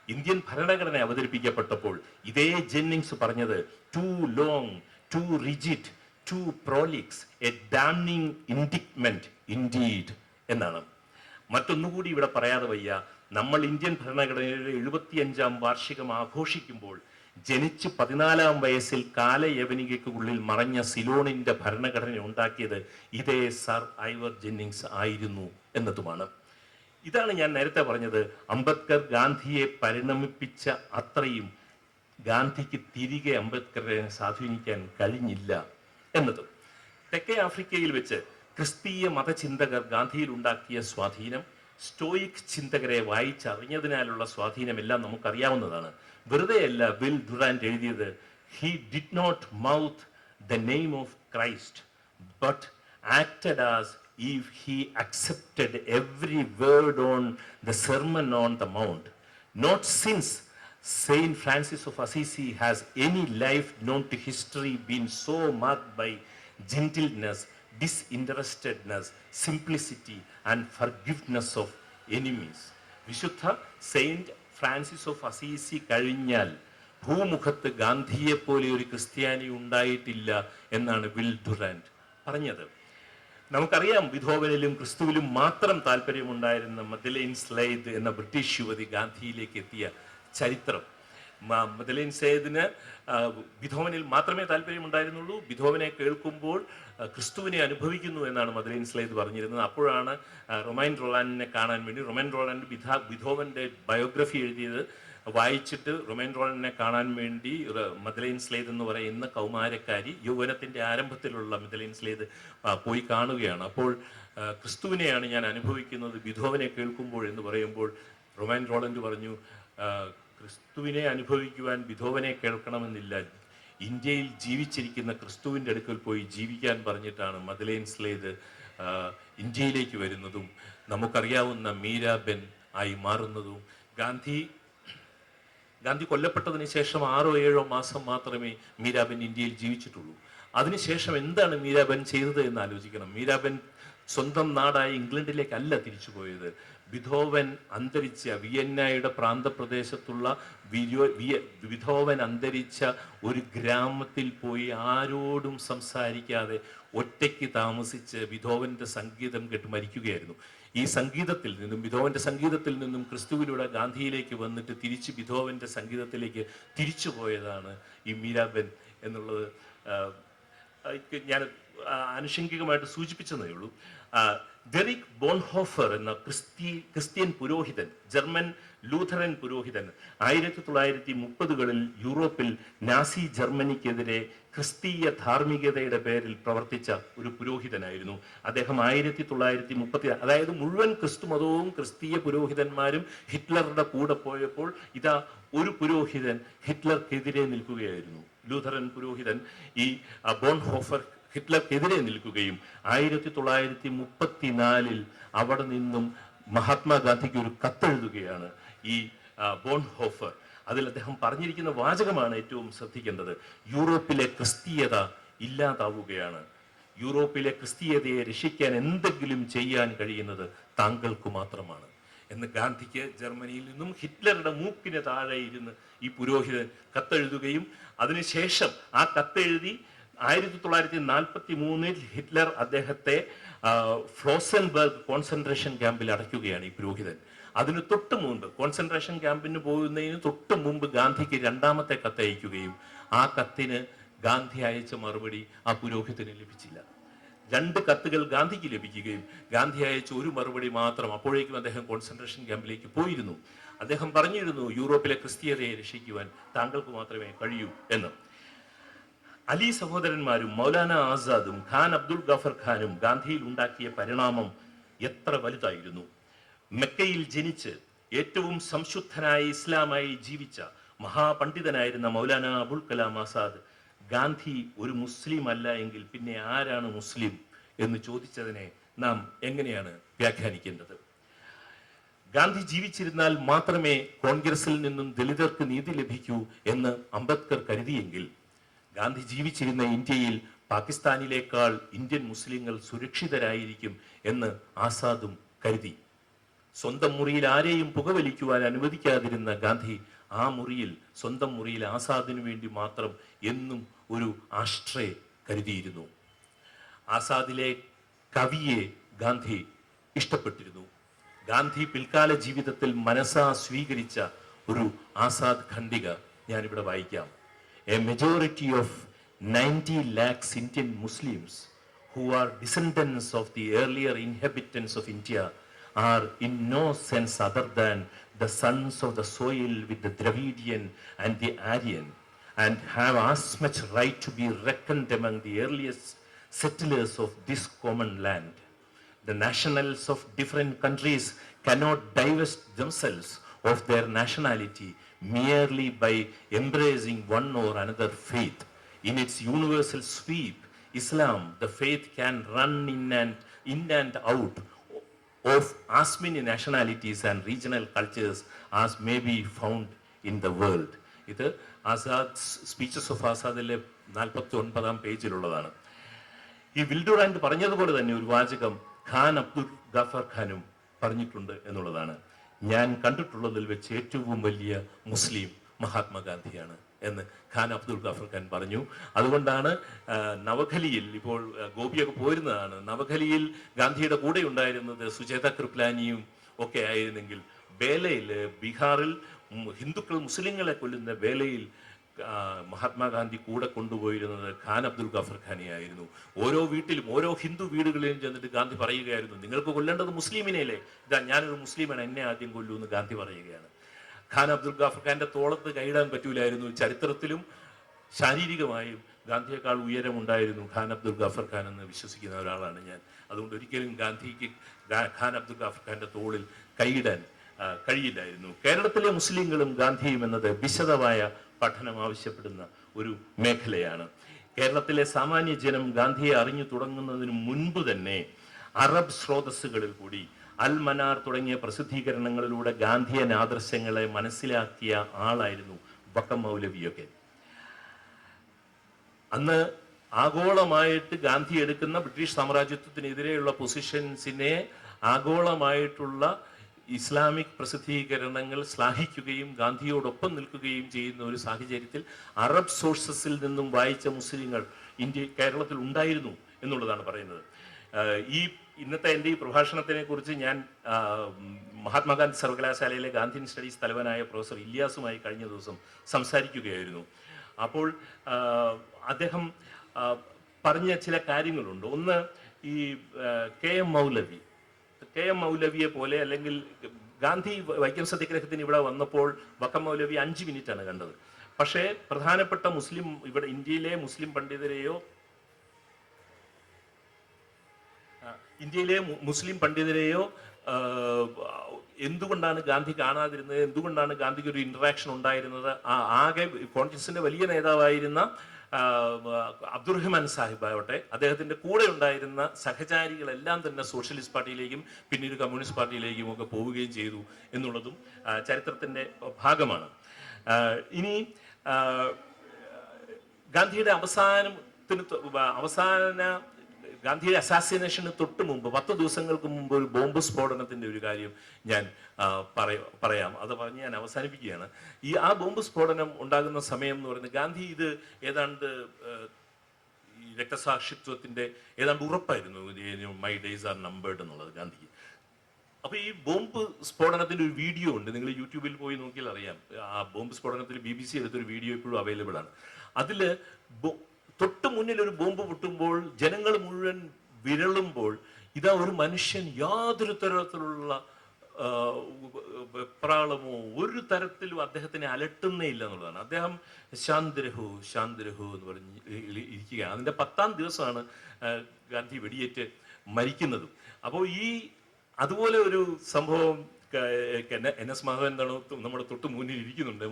ഇന്ത്യൻ ഭരണഘടന അവതരിപ്പിക്കപ്പെട്ടപ്പോൾ ഇതേ ജെന്നിങ്സ് പറഞ്ഞത്, too long, too rigid, too prolix, a damning indictment indeed എന്നാണ്. മറ്റൊന്നുകൂടി ഇവിടെ പറയാതെ വയ്യ. നമ്മൾ ഇന്ത്യൻ ഭരണഘടനയുടെ 75-ാം വാർഷികം ആഘോഷിക്കുമ്പോൾ ജനിച്ച് 14-ാം വയസ്സിൽ കാലയവനികയ്ക്കുള്ളിൽ മറഞ്ഞ സിലോണിന്റെ ഭരണഘടന ഉണ്ടാക്കിയത് ഇതേ സർ ഐവർ ജെന്നിങ്സ് ആയിരുന്നു എന്നതുമാണ്. ഇതാണ് ഞാൻ നേരത്തെ പറഞ്ഞത്, അംബേദ്കർ ഗാന്ധിയെ പരിണമിപ്പിച്ച അത്രയും ഗാന്ധിക്ക് തിരികെ അംബേദ്കറെ സ്വാധീനിക്കാൻ കഴിഞ്ഞില്ല എന്നത്. തെക്കേ ആഫ്രിക്കയിൽ വെച്ച് ക്രിസ്തീയ മതചിന്തകർ ഗാന്ധിയിൽ ഉണ്ടാക്കിയ സ്വാധീനം, സ്റ്റോയിക് ചിന്തകരെ വായിച്ചറിഞ്ഞതിനാലുള്ള സ്വാധീനമെല്ലാം നമുക്കറിയാവുന്നതാണ്. വെറുതെയല്ല വിൽ ഡുറാന്റ് എഴുതിയത്, he did not mouth the name of Christ but acted as if he accepted every word on the Sermon on the Mount. Not since Saint Francis of Assisi has any life known to history been so marked by gentleness, disinterestedness, simplicity and forgiveness of enemies. വിശുദ്ധ Saint Francis of Assisi കഴിഞ്ഞാൽ ഭൂമുഖത്ത് ഗാന്ധിയെ പോലെ ഒരു ക്രിസ്ത്യാനി ഉണ്ടായിട്ടില്ല എന്നാണ് will Durant പറഞ്ഞത്. നമുക്കറിയാം, ബിഥോവനിലും ക്രിസ്തുവിലും മാത്രം താല്പര്യമുണ്ടായിരുന്ന മദലൈൻ സ്ലെയ്ദ് എന്ന ബ്രിട്ടീഷ് യുവതി ഗാന്ധിയിലേക്ക് എത്തിയ ചരിത്രം. മദലൈൻ സ്ലെയ്ദിന് ബിഥോവനിൽ മാത്രമേ താല്പര്യമുണ്ടായിരുന്നുള്ളൂ. ബിഥോവനെ കേൾക്കുമ്പോൾ ക്രിസ്തുവിനെ അനുഭവിക്കുന്നു എന്നാണ് മദലൈൻ സ്ലെയ്ദ് പറഞ്ഞിരുന്നത്. അപ്പോഴാണ് റൊമൈൻ റോളാൻഡിനെ കാണാൻ വേണ്ടി, റൊമൈൻ റോളാൻഡ് ബിഥോവന്റെ ബയോഗ്രഫി എഴുതിയത് വായിച്ചിട്ട് റൊമൈൻ റോളാൻഡിനെ കാണാൻ വേണ്ടി മദലൈൻ സ്ലെയ്ദ് എന്ന് പറയുന്ന കൗമാരക്കാരി, യൗവനത്തിന്റെ ആരംഭത്തിലുള്ള മദലൈൻ സ്ലെയ്ദ് പോയി കാണുകയാണ്. അപ്പോൾ ക്രിസ്തുവിനെയാണ് ഞാൻ അനുഭവിക്കുന്നത് ബിഥോവനെ കേൾക്കുമ്പോൾ എന്ന് പറയുമ്പോൾ റൊമൈൻ റോളൻഡ് പറഞ്ഞു, ക്രിസ്തുവിനെ അനുഭവിക്കുവാൻ ബിഥോവനെ കേൾക്കണമെന്നില്ല, ഇന്ത്യയിൽ ജീവിച്ചിരിക്കുന്ന ക്രിസ്തുവിൻ്റെ അടുക്കൽ പോയി ജീവിക്കാൻ പറഞ്ഞിട്ടാണ് മദലൈൻ സ്ലെയ്ദ് ഇന്ത്യയിലേക്ക് വരുന്നതും നമുക്കറിയാവുന്ന മീരാബെൻ ആയി മാറുന്നതും. ഗാന്ധി കൊല്ലപ്പെട്ടതിന് ശേഷം 6 or 7 മാസം മാത്രമേ മീരാബെൻ ഇന്ത്യയിൽ ജീവിച്ചിട്ടുള്ളൂ. അതിനുശേഷം എന്താണ് മീരാബെൻ ചെയ്തത് എന്ന് ആലോചിക്കണം. മീരാബെൻ സ്വന്തം നാടായ ഇംഗ്ലണ്ടിലേക്കല്ല തിരിച്ചുപോയത്. ബിഥോവൻ അന്തരിച്ച വിയന്നയുടെ പ്രാന്തപ്രദേശത്തുള്ള ബിഥോവൻ അന്തരിച്ച ഒരു ഗ്രാമത്തിൽ പോയി ആരോടും സംസാരിക്കാതെ ഒറ്റയ്ക്ക് താമസിച്ച് ബിഥോവന്റെ സംഗീതം കേട്ട് മരിക്കുകയായിരുന്നു. ഈ സംഗീതത്തിൽ നിന്നും, ബിഥോവന്റെ സംഗീതത്തിൽ നിന്നും ക്രിസ്തുവിലൂടെ ഗാന്ധിയിലേക്ക് വന്നിട്ട് തിരിച്ച് ബിഥോവന്റെ സംഗീതത്തിലേക്ക് തിരിച്ചു പോയതാണ് ഈ മീരാബെൻ എന്നുള്ളത് ഞാൻ ആനുഷംഗികമായിട്ട് സൂചിപ്പിച്ചതേ ഉള്ളൂ. ഡെറിക് ബോൺഹോഫർ എന്ന ക്രിസ്ത്യൻ പുരോഹിതൻ, ജർമ്മൻ ലൂഥറൻ പുരോഹിതൻ 1930-കളിൽ യൂറോപ്പിൽ നാസി ജർമ്മനിക്കെതിരെ ക്രിസ്തീയ ധാർമ്മികതയുടെ പേരിൽ പ്രവർത്തിച്ച ഒരു പുരോഹിതനായിരുന്നു അദ്ദേഹം. 1930, അതായത് മുഴുവൻ ക്രിസ്തുമതവും ക്രിസ്തീയ പുരോഹിതന്മാരും ഹിറ്റ്ലറുടെ കൂടെ പോയപ്പോൾ ഇതാ ഒരു പുരോഹിതൻ ഹിറ്റ്ലർക്കെതിരെ നിൽക്കുകയായിരുന്നു. ലൂഥറൻ പുരോഹിതൻ ഈ ബോൺഹോഫർ ഹിറ്റ്ലർക്കെതിരെ നിൽക്കുകയും 1934 അവിടെ നിന്നും മഹാത്മാഗാന്ധിക്ക് ഒരു കത്തെഴുതുകയാണ് ഈ ബോൺഹോഫർ. അതിൽ അദ്ദേഹം പറഞ്ഞിരിക്കുന്ന വാചകമാണ് ഏറ്റവും ശ്രദ്ധിക്കേണ്ടത്. യൂറോപ്പിലെ ക്രിസ്തീയത ഇല്ലാതാവുകയാണ്. യൂറോപ്പിലെ ക്രിസ്തീയതയെ രക്ഷിക്കാൻ എന്തെങ്കിലും ചെയ്യാൻ കഴിയുന്നത് താങ്കൾക്ക് മാത്രമാണ് എന്ന് ഗാന്ധിക്ക് ജർമ്മനിയിൽ നിന്നും ഹിറ്റ്ലറുടെ മൂക്കിന് താഴെ ഇരുന്ന് ഈ പുരോഹിതൻ കത്തെഴുതുകയും അതിനുശേഷം ആ കത്തെഴുതി 1943 ഹിറ്റ്ലർ അദ്ദേഹത്തെ ഫ്ലോസൻബർഗ് കോൺസെൻട്രേഷൻ ക്യാമ്പിൽ അടയ്ക്കുകയാണ് ഈ പുരോഹിതൻ. അതിന് തൊട്ട് മുമ്പ്, കോൺസെൻട്രേഷൻ ക്യാമ്പിന് പോകുന്നതിന് തൊട്ട് മുമ്പ് ഗാന്ധിക്ക് 2ാമത്തെ കത്ത് അയക്കുകയും ആ കത്തിന് ഗാന്ധി അയച്ച മറുപടി ആ പുരോഹിതന് ലഭിച്ചില്ല. 2 കത്തുകൾ ഗാന്ധിക്ക് ലഭിക്കുകയും ഗാന്ധി അയച്ച ഒരു മറുപടി മാത്രം. അപ്പോഴേക്കും അദ്ദേഹം കോൺസെൻട്രേഷൻ ക്യാമ്പിലേക്ക് പോയിരുന്നു. അദ്ദേഹം പറഞ്ഞിരുന്നു, യൂറോപ്പിലെ ക്രിസ്തീയതയെ രക്ഷിക്കുവാൻ താങ്കൾക്ക് മാത്രമേ കഴിയൂ എന്ന്. അലി സഹോദരന്മാരും മൗലാന ആസാദും ഖാൻ അബ്ദുൽ ഗഫർ ഖാനും ഗാന്ധിയിൽ ഉണ്ടാക്കിയ പരിണാമം എത്ര വലുതായിരുന്നു. മെക്കയിൽ ജനിച്ച് ഏറ്റവും സംശുദ്ധനായ ഇസ്ലാമായി ജീവിച്ച മഹാപണ്ഡിതനായിരുന്ന മൗലാന അബുൽ കലാം ആസാദ് ഗാന്ധി ഒരു മുസ്ലിം അല്ല എങ്കിൽ പിന്നെ ആരാണ് മുസ്ലിം എന്ന് ചോദിച്ചതിനെ നാം എങ്ങനെയാണ് വ്യാഖ്യാനിക്കേണ്ടത്? ഗാന്ധി ജീവിച്ചിരുന്നാൽ മാത്രമേ കോൺഗ്രസിൽ നിന്നും ദളിതർക്ക് നീതി ലഭിക്കൂ എന്ന് അംബേദ്കർ കരുതിയെങ്കിൽ ഗാന്ധി ജീവിച്ചിരുന്ന ഇന്ത്യയിൽ പാകിസ്ഥാനിലേക്കാൾ ഇന്ത്യൻ മുസ്ലിങ്ങൾ സുരക്ഷിതരായിരിക്കും എന്ന് ആസാദും കരുതി. സ്വന്തം മുറിയിൽ ആരെയും പുകവലിക്കുവാൻ അനുവദിക്കാതിരുന്ന ഗാന്ധി ആ മുറിയിൽ, സ്വന്തം മുറിയിൽ ആസാദിനു വേണ്ടി മാത്രം എന്നും ഒരു ആഷ്ട്രേ കരുതിയിരുന്നു. ആസാദിലെ കവിയെ ഗാന്ധി ഇഷ്ടപ്പെട്ടിരുന്നു. ഗാന്ധി പിൽക്കാല ജീവിതത്തിൽ മനസ്സാ സ്വീകരിച്ച ഒരു ആസാദ് ഖണ്ഡിക ഞാനിവിടെ വായിക്കാം. A majority of 90 lakhs Indian Muslims who are descendants of the earlier inhabitants of India are in no sense other than the sons of the soil with the Dravidian and the Aryan, and have as much right to be reckoned among the earliest settlers of this common land. The nationals of different countries cannot divest themselves of their nationality merely by embracing one or another faith. In its universal sweep, Islam, the faith, can run in and out of as many nationalities and regional cultures as may be found in the world. ഇത് Azad speeches of ആസാദിലെ 49-ാം പേജിലുള്ളതാണ്. ഈ വിൽഡുറാൻഡ് പറഞ്ഞതുപോലെ തന്നെ ഒരു വാചകം ഖാൻ അബ്ദുൽ ഗാഫർ ഖാനും പറഞ്ഞിട്ടുണ്ട് എന്നുള്ളതാണ്. ഞാൻ കണ്ടിട്ടുള്ളതിൽ വെച്ച് ഏറ്റവും വലിയ മുസ്ലിം മഹാത്മാഗാന്ധിയാണ് എന്ന് ഖാൻ അബ്ദുൽ ഗാഫർ ഖാൻ പറഞ്ഞു. അതുകൊണ്ടാണ് നവഖലിയിൽ, ഇപ്പോൾ ഗോപിയൊക്കെ പോയിരുന്നതാണ്, നവഖലിയിൽ ഗാന്ധിയുടെ കൂടെ ഉണ്ടായിരുന്നത് സുചേത കൃപ്ലാനിയും ഒക്കെ ആയിരുന്നെങ്കിൽ ബേലയിൽ, ബീഹാറിൽ ഹിന്ദുക്കൾ മുസ്ലിങ്ങളെ കൊല്ലുന്ന ബേലയിൽ മഹാത്മാഗാന്ധി കൂടെ കൊണ്ടുപോയിരുന്നത് ഖാൻ അബ്ദുൽ ഗാഫർ ഖാനെയായിരുന്നു. ഓരോ വീട്ടിലും, ഓരോ ഹിന്ദു വീടുകളിലും ചെന്നിട്ട് ഗാന്ധി പറയുകയായിരുന്നു, നിങ്ങൾക്ക് കൊല്ലേണ്ടത് മുസ്ലിമിനെയല്ലേ, ഇതാ ഞാനൊരു മുസ്ലിമാണ്, എന്നെ ആദ്യം കൊല്ലൂ എന്ന് ഗാന്ധി പറയുകയാണ്. ഖാൻ അബ്ദുൽ ഗാഫർ ഖാന്റെ തോളത്ത് കൈയിടാൻ പറ്റൂലായിരുന്നു. ചരിത്രത്തിലും ശാരീരികമായും ഗാന്ധിയേക്കാൾ ഉയരമുണ്ടായിരുന്നു ഖാൻ അബ്ദുൽ ഗാഫർ ഖാൻ എന്ന് വിശ്വസിക്കുന്ന ഒരാളാണ് ഞാൻ. അതുകൊണ്ട് ഒരിക്കലും ഗാന്ധിക്ക് ഖാൻ അബ്ദുൽ ഗാഫർ ഖാന്റെ തോളിൽ കൈയിടാൻ കഴിയില്ലായിരുന്നു. കേരളത്തിലെ മുസ്ലിങ്ങളും ഗാന്ധിയും എന്നത് വിശദമായ പഠനം ആവശ്യപ്പെടുന്ന ഒരു മേഖലയാണ്. കേരളത്തിലെ സാമാന്യ ജനം ഗാന്ധിയെ അറിഞ്ഞു തുടങ്ങുന്നതിന് മുൻപ് തന്നെ അറബ് സ്രോതസ്സുകളിൽ കൂടി അൽ മനാർ തുടങ്ങിയ പ്രസിദ്ധീകരണങ്ങളിലൂടെ ഗാന്ധിയൻ ആദർശങ്ങളെ മനസ്സിലാക്കിയ ആളായിരുന്നു വക്കം മൗലവിയൊക്കെ. അന്ന് ആഗോളമായിട്ട് ഗാന്ധി എടുക്കുന്ന ബ്രിട്ടീഷ് സാമ്രാജ്യത്വത്തിനെതിരെയുള്ള പൊസിഷൻസിനെ ആഗോളമായിട്ടുള്ള ഇസ്ലാമിക് പ്രസിദ്ധീകരണങ്ങൾ ശ്ലാഘിക്കുകയും ഗാന്ധിയോടൊപ്പം നിൽക്കുകയും ചെയ്യുന്ന ഒരു സാഹചര്യത്തിൽ അറബ് സോഴ്സസിൽ നിന്നും വായിച്ച മുസ്ലിങ്ങൾ കേരളത്തിൽ ഉണ്ടായിരുന്നു എന്നുള്ളതാണ് പറയുന്നത്. ഇന്നത്തെ എൻ്റെ ഈ പ്രഭാഷണത്തിനെ കുറിച്ച് ഞാൻ മഹാത്മാഗാന്ധി സർവകലാശാലയിലെ ഗാന്ധിയൻ സ്റ്റഡീസ് തലവനായ പ്രൊഫസർ ഇല്യാസുമായി കഴിഞ്ഞ ദിവസം സംസാരിക്കുകയായിരുന്നു. അപ്പോൾ അദ്ദേഹം പറഞ്ഞ ചില കാര്യങ്ങളുണ്ട്. ഒന്ന്, ഈ കെ എം മൗലവിയെ പോലെ, അല്ലെങ്കിൽ ഗാന്ധി വൈക്കം സത്യാഗ്രഹത്തിന് ഇവിടെ വന്നപ്പോൾ വക്കം മൗലവി 5 മിനിറ്റാണ് കണ്ടത്. പക്ഷേ പ്രധാനപ്പെട്ട ഇവിടെ ഇന്ത്യയിലെ മുസ്ലിം പണ്ഡിതരെയോ എന്തുകൊണ്ടാണ് ഗാന്ധി കാണാതിരുന്നത്, എന്തുകൊണ്ടാണ് ഗാന്ധിക്ക് ഒരു ഇന്ററാക്ഷൻ ഉണ്ടായിരുന്നത്, ആകെ കോൺഗ്രസിന്റെ വലിയ നേതാവായിരുന്ന അബ്ദുറഹ്മാൻ സാഹിബ് ആവട്ടെ, അദ്ദേഹത്തിന്റെ കൂടെ ഉണ്ടായിരുന്ന സഹചാരികളെല്ലാം തന്നെ സോഷ്യലിസ്റ്റ് പാർട്ടിയിലേക്കും പിന്നീട് കമ്മ്യൂണിസ്റ്റ് പാർട്ടിയിലേക്കും ഒക്കെ പോവുകയും ചെയ്തു എന്നുള്ളതും ചരിത്രത്തിന്റെ ഭാഗമാണ്. ഇനി ഗാന്ധിയുടെ ഗാന്ധിയുടെ അസാസിനേഷന് തൊട്ട് മുമ്പ് 10 ദിവസങ്ങൾക്ക് മുമ്പ് ഒരു ബോംബ് സ്ഫോടനത്തിന്റെ ഒരു കാര്യം ഞാൻ പറയാം. അത് പറഞ്ഞ് ഞാൻ അവസാനിപ്പിക്കുകയാണ്. ആ ബോംബ് സ്ഫോടനം ഉണ്ടാകുന്ന സമയം എന്ന് പറയുന്നത് ഗാന്ധി ഇത് ഏതാണ്ട് ഈ രക്തസാക്ഷിത്വത്തിന്റെ ഏതാണ്ട് ഉറപ്പായിരുന്നു, മൈ ഡേയ്സ് ആർ നമ്പേർഡ് എന്നുള്ളത് ഗാന്ധിക്ക്. അപ്പൊ ഈ ബോംബ് സ്ഫോടനത്തിന്റെ ഒരു വീഡിയോ ഉണ്ട്, നിങ്ങൾ യൂട്യൂബിൽ പോയി നോക്കിയാൽ അറിയാം. ആ ബോംബ് സ്ഫോടനത്തിൽ BBC എടുത്തൊരു വീഡിയോ ഇപ്പോഴും അവൈലബിൾ ആണ്. അതില് തൊട്ട് മുന്നിൽ ഒരു ബോംബ് പൊട്ടുമ്പോൾ ജനങ്ങൾ മുഴുവൻ വിരളുമ്പോൾ ഇതാ ഒരു മനുഷ്യൻ യാതൊരു തരത്തിലുള്ള വെപ്രാളമോ ഒരു തരത്തിലും അദ്ദേഹത്തിനെ അലട്ടുന്നേ ഇല്ല എന്നുള്ളതാണ്. അദ്ദേഹം ശാന്തരഹു എന്ന് പറഞ്ഞ് ഇരിക്കുകയാണ്. അതിന്റെ 10ാം ദിവസമാണ് ഗാന്ധി വെടിയേറ്റ് മരിക്കുന്നതും. അപ്പോൾ അതുപോലെ ഒരു സംഭവം NS മാധവൻ നമ്മുടെ തൊട്ട് മുന്നിൽ ഇരിക്കുന്നുണ്ട്.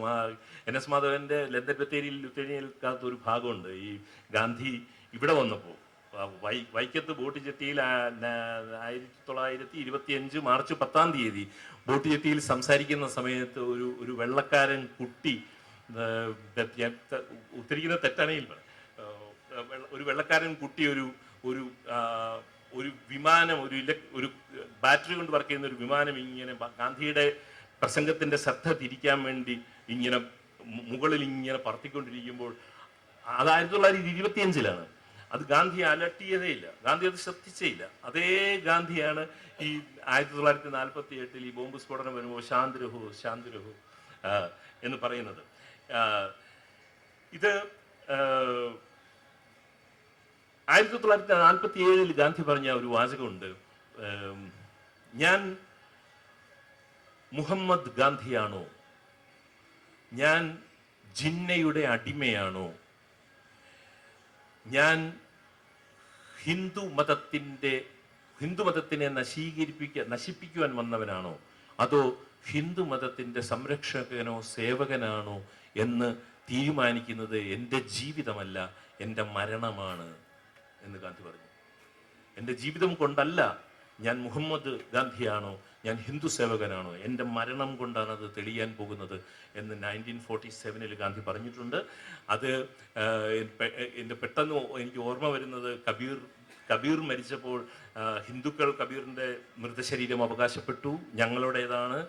NS മാധവന്റെ ലണ്ടൻ ലുത്തേനിയൽക്കകത്ത് ഒരു ഭാഗമുണ്ട്. ഈ ഗാന്ധി ഇവിടെ വന്നപ്പോൾ വൈക്കത്ത് ബോട്ട് ജെട്ടിയിൽ 1925 മാർച്ച് 10-ാം തീയതി ബോട്ട് ജെട്ടിയിൽ സംസാരിക്കുന്ന സമയത്ത് ഒരു വെള്ളക്കാരൻ കുട്ടി, ഉദ്ധരിക്കുന്ന തെറ്റാണെങ്കിൽ ഒരു വെള്ളക്കാരൻ കുട്ടി ഒരു വിമാനം, ഒരു ബാറ്ററി കൊണ്ട് വർക്ക് ചെയ്യുന്ന ഒരു വിമാനം ഇങ്ങനെ ഗാന്ധിയുടെ പ്രസംഗത്തിന്റെ ശ്രദ്ധ തിരിക്കാൻ വേണ്ടി ഇങ്ങനെ മുകളിൽ ഇങ്ങനെ പറത്തിക്കൊണ്ടിരിക്കുമ്പോൾ, അത് 1925-ലാണ്. അത് ഗാന്ധി അലട്ടിയതേ ഇല്ല, ഗാന്ധി അത് ശ്രദ്ധിച്ചേ ഇല്ല. അതേ ഗാന്ധിയാണ് ഈ 1948 ഈ ബോംബ് സ്ഫോടനം വരുമ്പോൾ ശാന്തരഹു എന്ന് പറയുന്നത്. ഇത് 1947 ഗാന്ധി പറഞ്ഞ ഒരു വാചകമുണ്ട്. ഞാൻ മുഹമ്മദ് ഗാന്ധിയാണോ, ഞാൻ ജിന്നയുടെ അടിമയാണോ, ഞാൻ ഹിന്ദു മതത്തിനെ നശിപ്പിക്കുവാൻ വന്നവനാണോ, അതോ ഹിന്ദു മതത്തിന്റെ സംരക്ഷകനോ സേവകനാണോ എന്ന് തീരുമാനിക്കുന്നത് എൻ്റെ ജീവിതമല്ല, എൻ്റെ മരണമാണ് എന്ന് ഗാന്ധി പറഞ്ഞു. എൻ്റെ ജീവിതം കൊണ്ടല്ല ഞാൻ മുഹമ്മദ് ഗാന്ധിയാണോ, ഞാൻ ഹിന്ദു സേവകനാണോ, എൻ്റെ മരണം കൊണ്ടാണ് അത് തെളിയാൻ പോകുന്നത് എന്ന് 1947 ഗാന്ധി പറഞ്ഞിട്ടുണ്ട്. അത് എൻ്റെ പെട്ടെന്ന് എനിക്ക് ഓർമ്മ വരുന്നത് കബീർ മരിച്ചപ്പോൾ ഹിന്ദുക്കൾ കബീറിൻ്റെ മൃതശരീരം അവകാശപ്പെട്ടു, ഞങ്ങളുടേതാണ്.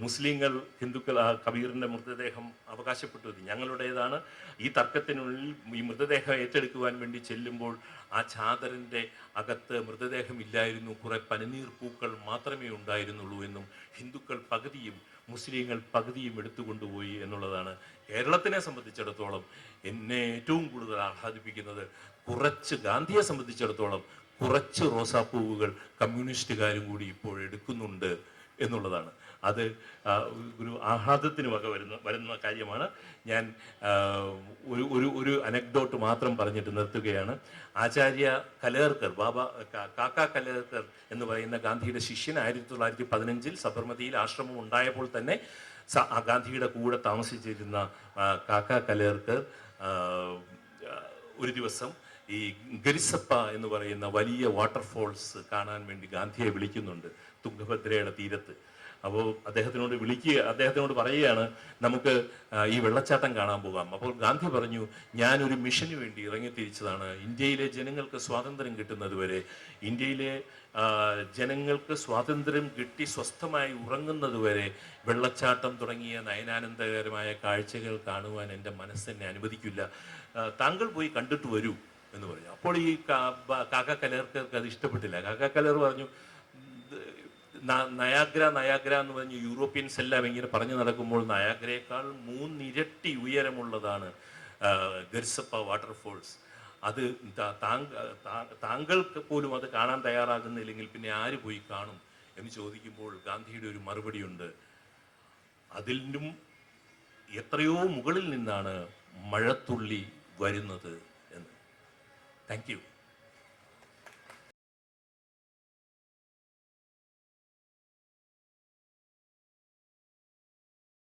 മുസ്ലിങ്ങൾ ഹിന്ദുക്കൾ കബീറിൻ്റെ മൃതദേഹം അവകാശപ്പെട്ടു, ഞങ്ങളുടേതാണ്. ഈ തർക്കത്തിനുള്ളിൽ ഈ മൃതദേഹം ഏറ്റെടുക്കുവാൻ വേണ്ടി ചെല്ലുമ്പോൾ ആ ചാദറിൻ്റെ അകത്ത് മൃതദേഹം ഇല്ലായിരുന്നു, കുറെ പനിനീർ പൂക്കൾ മാത്രമേ ഉണ്ടായിരുന്നുള്ളൂ എന്നും ഹിന്ദുക്കൾ പകുതിയും മുസ്ലിങ്ങൾ പകുതിയും എടുത്തുകൊണ്ടുപോയി എന്നുള്ളതാണ്. കേരളത്തിനെ സംബന്ധിച്ചിടത്തോളം എന്നെ ഏറ്റവും കൂടുതൽ ആഹ്ലാദിപ്പിക്കുന്നത് ഗാന്ധിയെ സംബന്ധിച്ചിടത്തോളം കുറച്ച് റോസാപ്പൂവുകൾ കമ്മ്യൂണിസ്റ്റുകാരും കൂടി ഇപ്പോൾ എടുക്കുന്നുണ്ട് എന്നുള്ളതാണ്. അത് ഒരു ആഹ്ലാദത്തിന് വരുന്ന കാര്യമാണ്. ഞാൻ ഒരു അനക്ഡോട്ട് മാത്രം പറഞ്ഞിട്ട് നിർത്തുകയാണ്. ആചാര്യ കലേർക്കർ, കാക്ക കലേർക്കർ എന്ന് പറയുന്ന ഗാന്ധിയുടെ ശിഷ്യൻ 1915 സബർമതിയിൽ ആശ്രമം ഉണ്ടായപ്പോൾ തന്നെ ഗാന്ധിയുടെ കൂടെ താമസിച്ചിരുന്ന കാക്ക കലേർക്കർ ഒരു ദിവസം ഈ ഗരിസപ്പ എന്ന് പറയുന്ന വലിയ വാട്ടർഫോൾസ് കാണാൻ വേണ്ടി ഗാന്ധിയെ വിളിക്കുന്നുണ്ട് തുംഗഭദ്രയുടെ തീരത്ത്. അപ്പോൾ അദ്ദേഹത്തിനോട് പറയുകയാണ്, നമുക്ക് ഈ വെള്ളച്ചാട്ടം കാണാൻ പോകാം. അപ്പോൾ ഗാന്ധി പറഞ്ഞു, ഞാനൊരു മിഷന് വേണ്ടി ഇറങ്ങി തിരിച്ചതാണ്. ഇന്ത്യയിലെ ജനങ്ങൾക്ക് സ്വാതന്ത്ര്യം കിട്ടുന്നത് വരെ, ഇന്ത്യയിലെ ജനങ്ങൾക്ക് സ്വാതന്ത്ര്യം കിട്ടി സ്വസ്ഥമായി ഉറങ്ങുന്നത് വരെ വെള്ളച്ചാട്ടം തുടങ്ങിയ നയനാനന്ദകരമായ കാഴ്ചകൾ കാണുവാൻ എൻ്റെ മനസ്സെന്നെ അനുവദിക്കില്ല. താങ്കൾ പോയി കണ്ടിട്ട് വരൂ എന്ന് പറഞ്ഞു. അപ്പോൾ ഈ കാക്ക കലേർക്കർക്ക് അത് ഇഷ്ടപ്പെട്ടില്ല. കാക്ക കലേർ പറഞ്ഞു, നയാഗ്ര എന്ന് പറഞ്ഞ് യൂറോപ്യൻസ് എല്ലാം ഇങ്ങനെ പറഞ്ഞു നടക്കുമ്പോൾ നയാഗ്രയേക്കാൾ 3 ഇരട്ടി ഉയരമുള്ളതാണ് ഗർസപ്പ വാട്ടർഫോൾസ്. അത് താങ്കൾക്ക് പോലും അത് കാണാൻ തയ്യാറാകുന്നില്ലെങ്കിൽ പിന്നെ ആര് പോയി കാണും എന്ന് ചോദിക്കുമ്പോൾ ഗാന്ധിയുടെ ഒരു മറുപടിയുണ്ട്, അതിലും എത്രയോ മുകളിൽ നിന്നാണ് മഴത്തുള്ളി വരുന്നത് എന്ന്. Thank you.